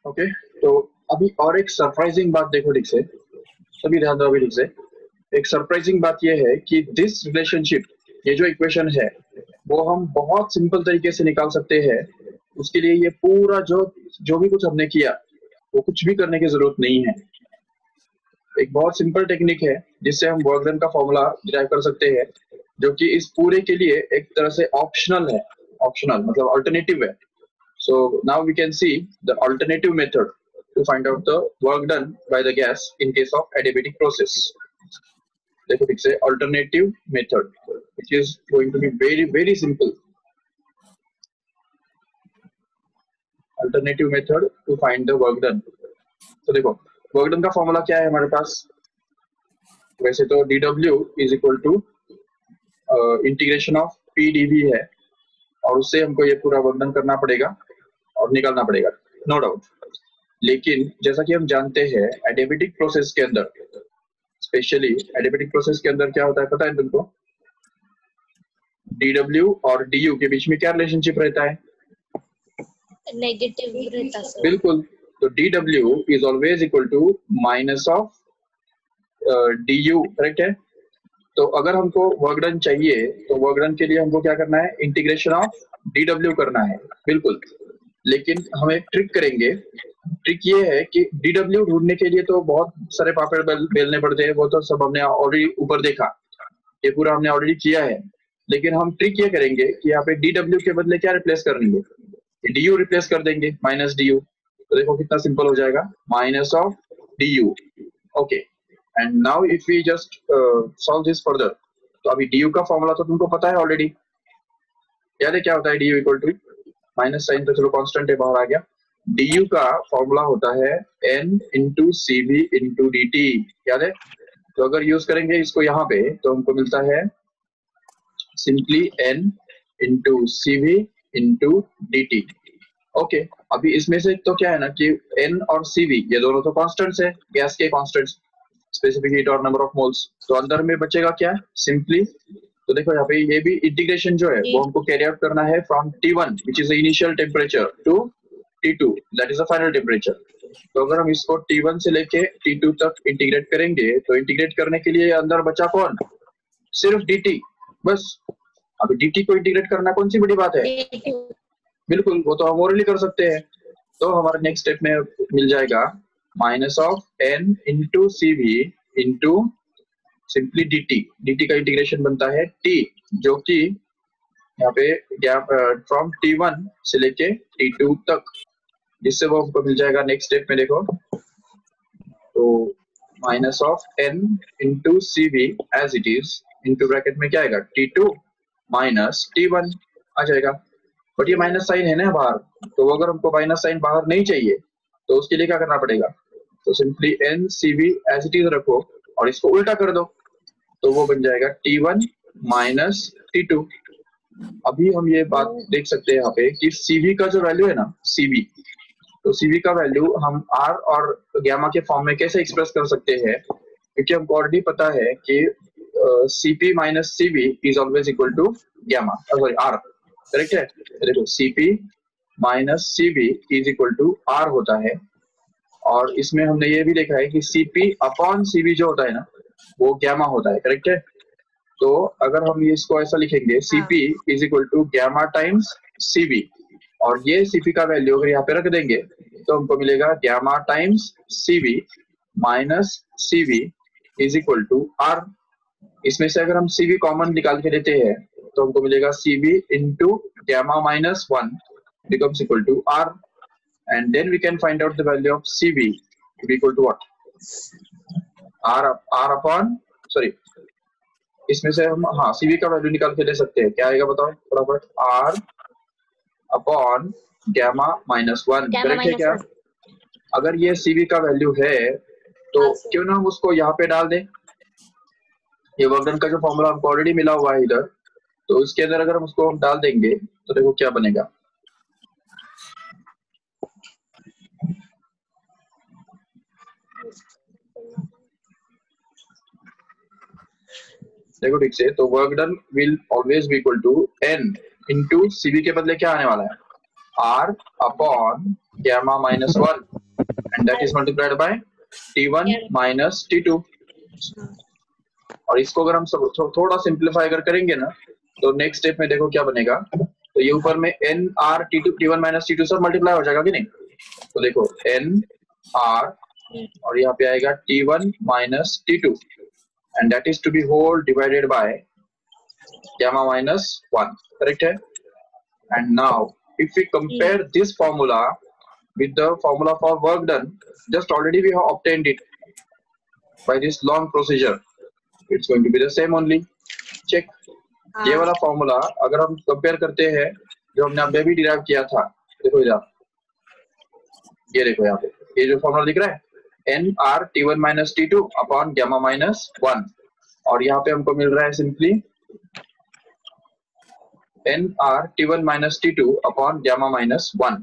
okay, तो अभी और एक surprising बात देखो ठीक से, सभी ध्यान दो अभी ठीक से। एक सरप्राइजिंग बात ये है कि दिस रिलेशनशिप, ये जो इक्वेशन है वो हम बहुत सिंपल तरीके से निकाल सकते हैं। उसके लिए ये पूरा जो भी कुछ हमने किया वो कुछ भी करने की जरूरत नहीं है। एक बहुत सिंपल टेक्निक है जिससे हम वर्क डन का फॉर्मूला डिराइव कर सकते हैं, जो कि इस पूरे के लिए एक तरह से ऑप्शनल है, ऑप्शनल मतलब अल्टरनेटिव है। So now we can see the alternative method to find out the work done by the gas in case of adiabatic process. देखो ठीक से alternative method, which is going to be very simple. Alternative method to find the work done. तो देखो work done का formula क्या है हमारे पास। वैसे तो dW is equal to integration of PdV है, और उससे हमको ये पूरा वर्क डन करना पड़ेगा और निकालना पड़ेगा, नो डाउट। लेकिन जैसा कि हम जानते हैं एडियाबेटिक प्रोसेस के अंदर, स्पेशली एडियाबेटिक प्रोसेस के अंदर क्या होता है पता है तुमको? DW और DU के बीच में क्या रिलेशनशिप रहता है? नेगेटिव रहता है। बिल्कुल, तो DW is always equal to minus of DU, correct है। तो अगर हमको वर्क डन चाहिए तो वर्क डन के लिए हमको क्या करना है? इंटीग्रेशन ऑफ DW करना है, बिल्कुल। लेकिन हम एक ट्रिक करेंगे। ट्रिक ये है कि DW ढूंढने के लिए तो बहुत सारे पापड़ बेलने पड़ते हैं, वो तो सब हमने ऑलरेडी ऊपर देखा, ये पूरा हमने ऑलरेडी किया है। लेकिन हम ट्रिक ये करेंगे कि यहाँ पे DW के बदले क्या रिप्लेस कर देंगे? DU रिप्लेस कर देंगे, माइनस DU। तो देखो कितना सिंपल हो जाएगा, minus of DU। Okay, and now if we just solve this further, तो अभी DU का फॉर्मूला तो तुमको पता है ऑलरेडी, याद है क्या होता है? DU equal to minus sign तो चलो कांस्टेंट है, बाहर आ गया। DU का फॉर्मूला होता है N into CV into DT, याद है? तो अगर यूज करेंगे इसको यहाँ पे तो हमको मिलता है simply n into CV into dt। Okay, अभी इसमें से तो क्या है ना कि n और CV ये दोनों तो कांस्टेंट्स है, गैस के कांस्टेंट्स, स्पेसिफिक हीट और नंबर ऑफ मोल्स। तो अंदर में बचेगा क्या, सिंपली, तो देखो यहाँ पे ये भी इंटीग्रेशन जो है वो हमको कैरी आउट करना है from T1 which is the initial temperature to T2 that is the final temperature. तो अगर हम इसको T1 से लेके T2 तक इंटीग्रेट करेंगे तो इंटीग्रेट करने के लिए अंदर बचा कौन, सिर्फ dt बस। अभी dt को इंटीग्रेट करना कौन सी बड़ी बात है, बिल्कुल, वो तो हम ओरली कर सकते हैं। तो हमारे नेक्स्ट स्टेप में मिल जाएगा minus of n into CV into simply dt का इंटीग्रेशन बनता है t, जो कि यहाँ पे गैप फ्रॉम T1 से लेके T2 तक, जिससे वो हमको मिल जाएगा नेक्स्ट स्टेप में देखो, तो minus of n into CV as it is into bracket में क्या आएगा T2 माइनस T1 आ जाएगा। बट ये माइनस साइन है ना बाहर, तो अगर हमको माइनस साइन बाहर नहीं चाहिए तो उसके लिए क्या करना पड़ेगा, तो simply n CV as it is रखो और इसको उल्टा कर दो, तो वो बन जाएगा T1 माइनस T2। अभी हम ये बात देख सकते हैं यहाँ पे कि CV का जो वैल्यू है ना, CV, तो CV का वैल्यू हम R और गैमा के फॉर्म में कैसे एक्सप्रेस कर सकते हैं, क्योंकि हमको ऑलरेडी पता है कि CP minus CV is always equal to gamma, sorry R, correct है। देखो CP minus CV is equal to R होता है, और इसमें हमने ये भी देखा है कि CP अपॉन CV जो होता है ना वो गैमा होता है, करेक्ट है। तो अगर हम ये इसको ऐसा लिखेंगे CP is equal to gamma times CV, और ये CP का वैल्यू अगर यहाँ पे रख देंगे तो हमको मिलेगा gamma times CV minus CV is equal to R। इसमें से अगर हम CV कॉमन निकाल के लेते हैं तो हमको मिलेगा CV into gamma minus 1 becomes equal to R, and then we can find out the value of CV to be equal to what, R upon, sorry, इसमें से हम हाँ CV का वैल्यू निकाल के ले सकते हैं, क्या आएगा बताओ फटाफट, R upon gamma minus 1, correct है क्या। अगर ये CV का वैल्यू है तो क्यों ना हम उसको यहाँ पे डाल दें, ये वर्क डन का जो फॉर्मूला हमको ऑलरेडी मिला हुआ है इधर, तो इसके अंदर अगर हम उसको डाल देंगे तो देखो क्या बनेगा, देखो ठीक से, तो work done will always be equal to n into CV के बदले क्या आने वाला है, R upon gamma minus 1 and that is multiplied by T1 minus T2। और इसको अगर हम थोड़ा सिंप्लीफाई अगर करेंगे ना तो नेक्स्ट स्टेप में देखो क्या बनेगा, तो ये ऊपर में n R T1 minus T2 सब मल्टीप्लाई हो जाएगा कि नहीं, तो देखो n R और यहाँ पे आएगा T1 minus T2 and that is to be whole divided by gamma minus 1, correct है। And now if we compare this formula with the formula for work done, just already we have obtained it by this long procedure, it's going to be the same only, check। ये वाला formula अगर हम compare करते हैं जो हमने अभी भी डिराइव किया था, देखो इधर, ये देखो यहाँ पे ये जो फॉर्मूला दिख रहा है n R T1 minus T2 upon gamma minus 1, और यहाँ पे हमको मिल रहा है simply n R T1 minus T2 upon gamma minus 1।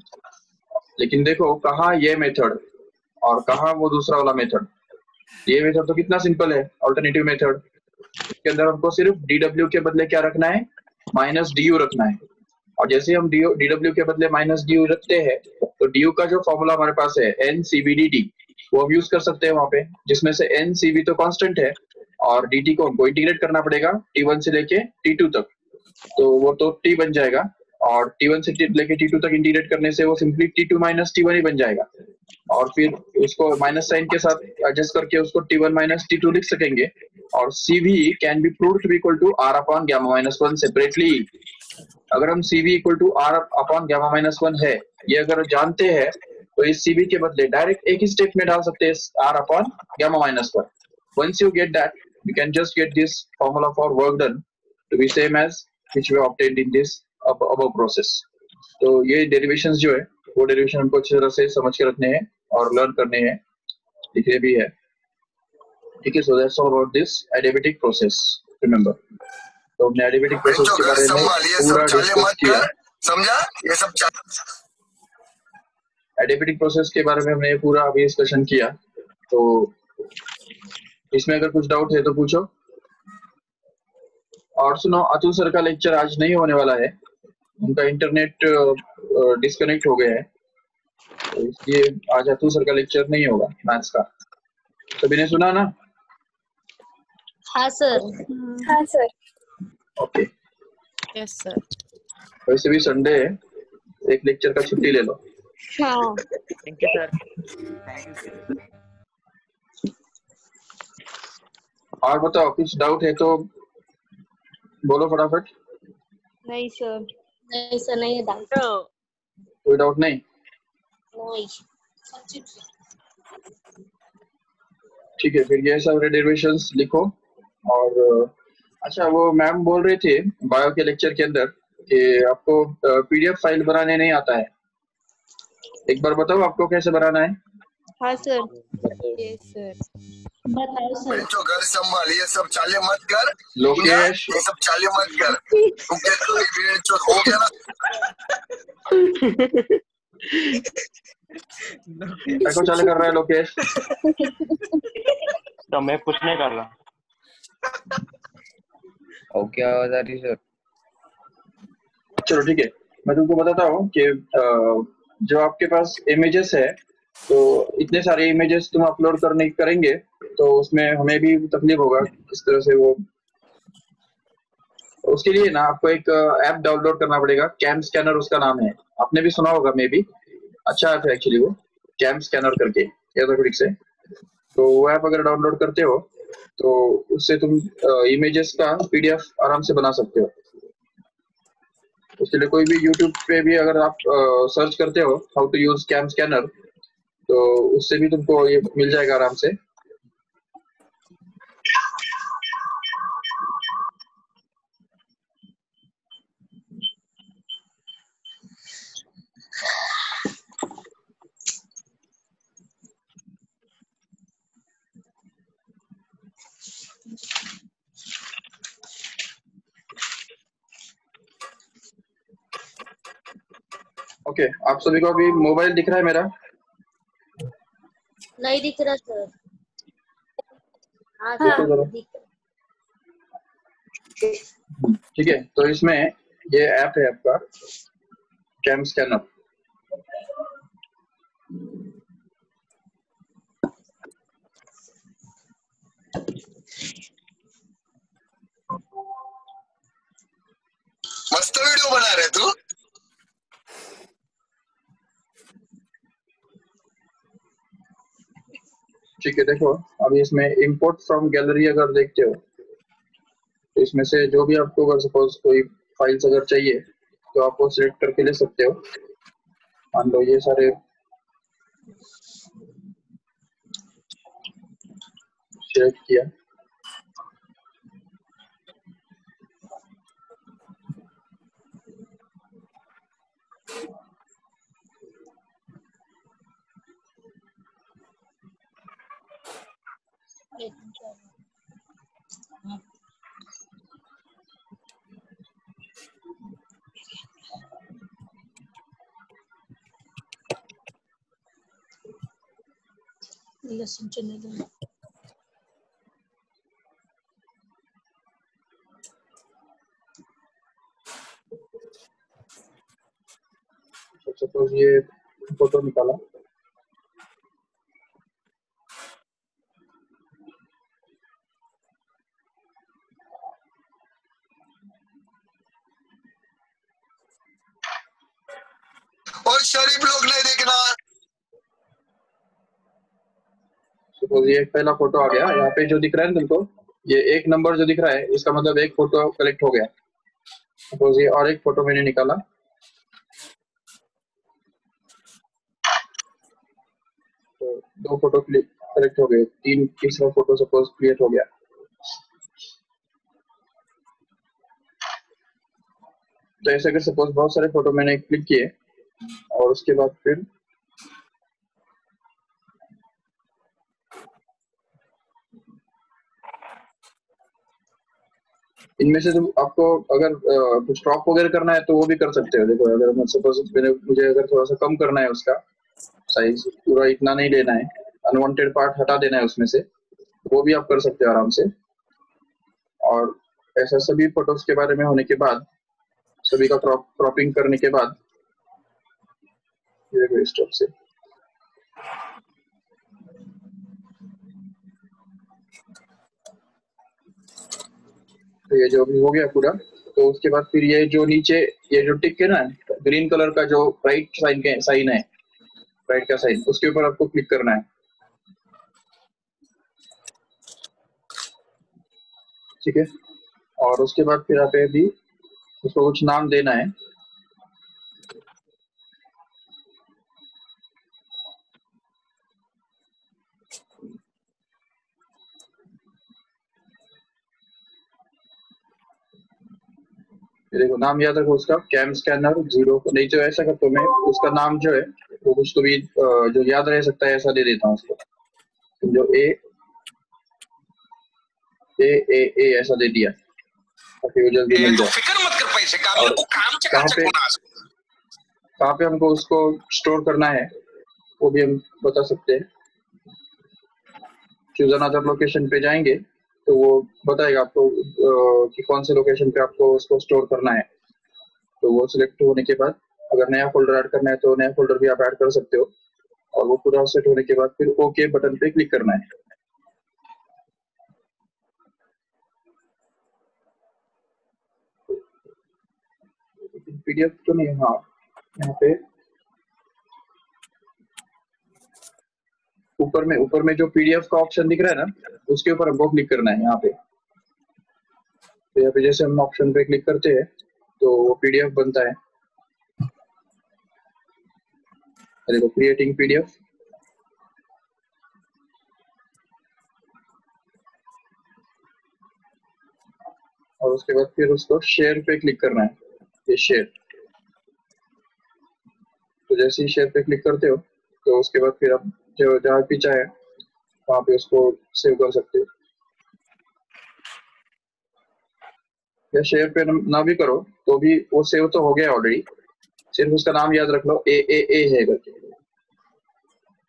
लेकिन देखो कहाँ ये मेथड और कहाँ वो दूसरा वाला मेथड, ये मेथड तो कितना सिंपल है, अल्टरनेटिव मेथड, इसके अंदर हमको सिर्फ dw के बदले क्या रखना है, माइनस du रखना है, और जैसे हम dw के बदले माइनस du रखते हैं तो du का जो फॉर्मूला हमारे पास है n CV dt वो हम यूज कर सकते हैं वहां पे, जिसमें से n CV तो कांस्टेंट है और dt को हमको इंटीग्रेट करना पड़ेगा T1 से लेके T2 तक, तो वो तो t बन जाएगा, और T1 से लेके T2 तक इंटीग्रेट करने से वो सिंपली T2 माइनस T1 ही बन जाएगा, और फिर उसको माइनस साइन के साथ एडजस्ट करके उसको T1 माइनस T2 लिख सकेंगे, और CV can be proved to be equal to R upon gamma minus 1 separately. अगर हम CV equal to R upon gamma minus 1 है ये अगर जानते हैं तो इस CV के बदले डायरेक्ट एक ही स्टेप में डाल सकते हैं R upon gamma minus 1। Once you get that, you can just get this formula for work done to be same as which we obtained in this above process। तो ये derivations जो है वो डेरिवेशन हमको अच्छी तरह से समझ के रखने हैं और लर्न करने हैं, लिखने भी है, ठीक है। So that's all about this adiabatic process, remember. तो हमने एडियाबेटिक प्रोसेस के बारे में पूरा डिस्कस किया। समझा? ये सब एडियाबेटिक प्रोसेस के बारे में हमने पूरा अभी डिस्कशन किया। तो इसमें अगर कुछ डाउट है तो पूछो। और सुनो, अतुल सर का लेक्चर आज नहीं होने वाला है, उनका इंटरनेट डिस्कनेक्ट हो गया है, तो इसलिए आज अतुल सर का लेक्चर नहीं होगा मैथ्स का। सभी ने सुना ना? हाँ सर। हाँ सर। ओके। Yes sir. वैसे भी संडे है, एक लेक्चर का छुट्टी ले लो। हाँ। Thank you sir. Thank you sir. और बताओ, कुछ डाउट है तो बोलो फटाफट। नहीं सर। नहीं सर, नहीं है डाउट। कोई डाउट नहीं? नहीं। ठीक है, फिर ये सब डेरिवेशंस लिखो। और अच्छा, वो मैम बोल रहे थे बायो के लेक्चर के अंदर कि आपको पीडीएफ फाइल बनाने नहीं आता है। एक बार बताओ आपको कैसे बनाना है। हाँ सर। Yes sir. बताओ सर। जो घर संभाल, ये सब चाले मत कर लोकेश, ये सब चाले मत कर, क्योंकि कोई भी जो हो गया ना क्या चाले कर रहा है लोकेश? तो मैं कुछ नहीं कर रहा। ओके, आवाज आ रही सर? चलो ठीक है, मैं तुमको बताता हूँ कि जो आपके पास इमेजेस है, तो इतने सारे इमेजेस तुम अपलोड करेंगे तो उसमें हमें भी तकलीफ होगा किस तरह से वो। उसके लिए ना आपको एक ऐप डाउनलोड करना पड़ेगा, कैम स्कैनर उसका नाम है, आपने भी सुना होगा मे बी। अच्छा ऐप है एक्चुअली वो, कैम स्कैनर करके एरोबिक से। तो वो ऐप अगर डाउनलोड करते हो तो उससे तुम इमेजेस का पीडीएफ आराम से बना सकते हो। उसके लिए कोई भी यूट्यूब पे भी अगर आप सर्च करते हो how to use cam scanner, तो उससे भी तुमको ये मिल जाएगा आराम से। ओके, आप सभी को अभी मोबाइल दिख रहा है मेरा? नहीं दिख रहा सर। हाँ देखो सर, जरा। दिख रहा। ठीक है, तो इसमें ये ऐप है आपका कैम स्कैनर। मस्त वीडियो बना रहे तू। ठीक है, देखो अभी इसमें इंपोर्ट फ्रॉम गैलरी अगर देखते हो तो इसमें से जो भी आपको अगर सपोज कोई फाइल्स अगर चाहिए तो आप वो सिलेक्ट करके ले सकते हो। मान लो ये सारे सिलेक्ट किया, लहसुन चने दो। सपोज ये फोटो निकाला, और शरीफ लोग नहीं देखना। सपोज ये पहला फोटो आ गया, यहाँ पे जो दिख रहा है ना तुमको, ये एक नंबर जो दिख रहा है इसका मतलब एक फोटो कलेक्ट हो गया। सपोज ये और एक फोटो मैंने निकाला, तो दो फोटो कलेक्ट हो गए, तीसरा फोटो सपोज क्रिएट हो गया। तो ऐसे अगर सपोज बहुत सारे फोटो मैंने क्लिक किए और उसके बाद फिर इनमें से तो आपको अगर कुछ क्रॉप वगैरह करना है तो वो भी कर सकते हो। देखो अगर मैं सपोज मुझे अगर थोड़ा सा कम करना है, उसका साइज पूरा इतना नहीं लेना है, अनवांटेड पार्ट हटा देना है उसमें से, वो भी आप कर सकते हो आराम से। और ऐसा सभी फोटोज के बारे में होने के बाद, सभी का क्रॉपिंग करने के बाद, ये देखो इस स्टेप से तो ये जो भी हो गया पूरा, तो उसके बाद फिर ये जो नीचे ये जो टिक है ना, ग्रीन कलर का जो राइट साइन है, राइट का साइन, उसके ऊपर आपको क्लिक करना है। ठीक है, और उसके बाद फिर आप भी उसको कुछ नाम देना है। देखो नाम याद रखो उसका, कैम स्कैनर 0। नहीं तो ऐसा करता हूँ मैं, उसका नाम जो है वो कुछ तो भी जो याद रह सकता है ऐसा दे देता हूँ उसको। जो ए ए ए ए ऐसा दे दिया ताकि वो जल्दी मिल जाए। फिक्र मत कर पैसे का, और वो काम कहाँ पे हमको उसको स्टोर करना है वो भी हम बता सकते हैं। चूज अनदर लोकेशन पे जाएंगे तो वो बताएगा आपको कि कौन से लोकेशन पे आपको उसको स्टोर करना है। तो वो सिलेक्ट होने के बाद अगर नया फोल्डर ऐड करना है तो नया फोल्डर भी आप ऐड कर सकते हो। और वो पूरा सेट होने के बाद फिर ओके बटन पे क्लिक करना है। पीडीएफ तो नहीं, हाँ यहाँ पे ऊपर में जो पीडीएफ का ऑप्शन दिख रहा है ना, उसके ऊपर हमको क्लिक करना है यहाँ पे। तो यहाँ पे जैसे हम ऑप्शन पे क्लिक करते हैं तो वो पीडीएफ बनता है। देखो क्रिएटिंग पीडीएफ, और उसके बाद फिर उसको शेयर पे क्लिक करना है, ये शेयर। तो जैसे ही शेयर पे क्लिक करते हो तो उसके बाद फिर आप जो जहाँ भी चाहे वहाँ पे उसको सेव कर सकते हो, या शेयर पे ना भी करो तो भी वो सेव तो हो गया ऑलरेडी। सिर्फ उसका नाम याद रख लो, ए है करके।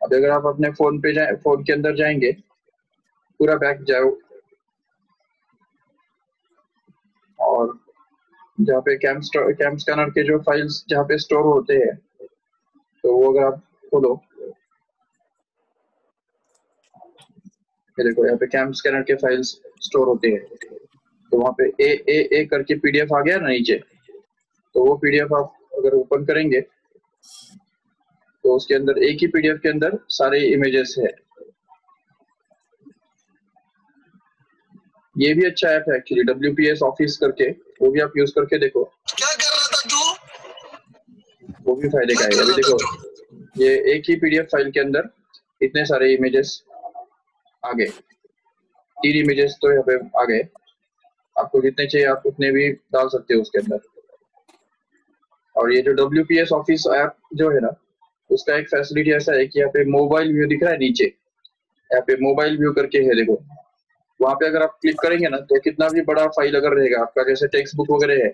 अब अगर आप अपने फोन पे जाए, फोन के अंदर जाएंगे, पूरा बैक जाओ, और जहाँ पे कैम स्कैनर के जो फाइल्स जहाँ पे स्टोर होते हैं, तो वो अगर आप खोलो, ये देखो यहाँ पे कैम स्कैनर के फाइल्स स्टोर होते हैं। तो वहाँ पे ए करके पीडीएफ आ गया ना नीचे, तो वो पीडीएफ आप अगर ओपन करेंगे तो उसके अंदर एक ही पीडीएफ के अंदर सारे इमेजेस है। ये भी अच्छा ऐप है एक्चुअली, WPS ऑफिस करके, वो भी आप यूज करके देखो, क्या कर रहा था तू? वो भी फायदे का है। अभी देखो ये एक ही पीडीएफ फाइल के अंदर इतने सारे इमेजेस आ गए, 3 इमेजेस तो यहाँ पे आ गए। आपको जितने चाहिए आप उतने भी डाल सकते हो उसके अंदर। और ये जो WPS ऑफिस ऐप जो है ना, उसका एक फैसिलिटी ऐसा है कि यहाँ पे मोबाइल व्यू दिख रहा है नीचे, यहाँ पे मोबाइल व्यू करके है देखो, वहां पे अगर आप क्लिक करेंगे ना तो कितना भी बड़ा फाइल अगर रहेगा आपका, जैसे टेक्स्ट बुक वगैरह है,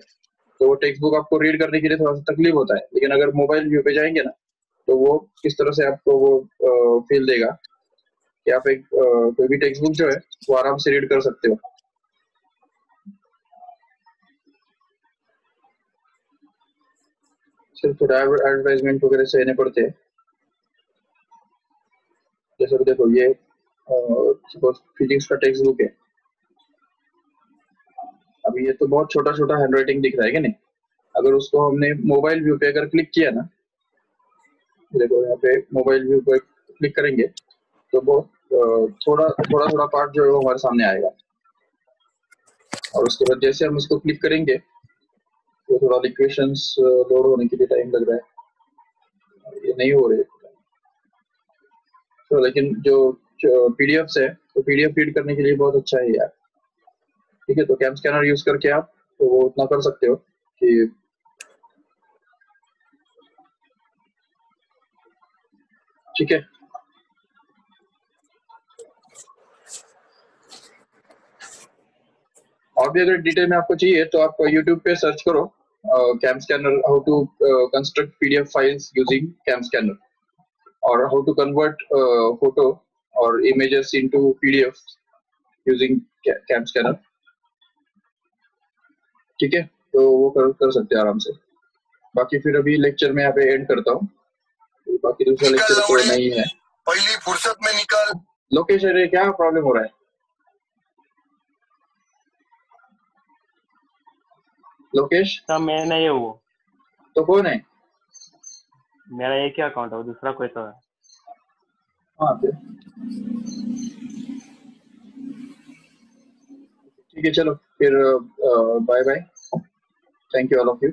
तो वो टेक्स्ट बुक आपको रीड करने के लिए थोड़ा सा तकलीफ होता है। लेकिन अगर मोबाइल व्यू पे जाएंगे ना तो वो किस तरह से आपको वो फील देगा कि आप एक कोई भी टेक्स्ट बुक जो है वो आराम से रीड कर सकते हो। सिर्फ थोड़ा एडवर्टाइजमेंट वगैरह सहने पड़ते हैं। जैसे कि देखो ये फिजिक्स का टेक्स्ट बुक है, अभी ये तो बहुत छोटा छोटा हैंडराइटिंग दिख रहा है कि नहीं। अगर उसको हमने मोबाइल व्यू पे अगर क्लिक किया ना, देखो यहाँ पे मोबाइल व्यू पे क्लिक करेंगे तो वो थोड़ा थोड़ा पार्ट जो है वो हमारे सामने आएगा। और उसके बाद जैसे हम इसको क्लिक करेंगे तो थोड़ा इक्वेशंस लोड होने के लिए टाइम लग रहा है, ये नहीं हो रहे। तो लेकिन जो पीडीएफ है तो पीडीएफ रीड करने के लिए बहुत अच्छा है यार। ठीक है, तो कैम स्कैनर यूज करके आप तो वो उतना कर सकते हो कि ठीक है। और और भी अगर डिटेल में आपको चाहिए तो आप YouTube पे सर्च करो cam scanner, how to construct PDF files using cam scanner, और हाउ टू कन्वर्ट फोटो और images into PDF using cam scanner. ठीक है, तो वो कर सकते हैं आराम से। बाकी फिर अभी लेक्चर में यहाँ पे एंड करता हूँ, बाकी दूसरा लेक्चर तो नहीं है। पहली फुर्सत में निकाल। लोकेश, अरे क्या प्रॉब्लम हो रहा है लोकेश? सर मैं नहीं हूँ वो, तो कौन है? मेरा एक ही अकाउंट है, वो दूसरा कोई तो है। हाँ फिर ठीक है, चलो फिर bye bye, thank you all of you.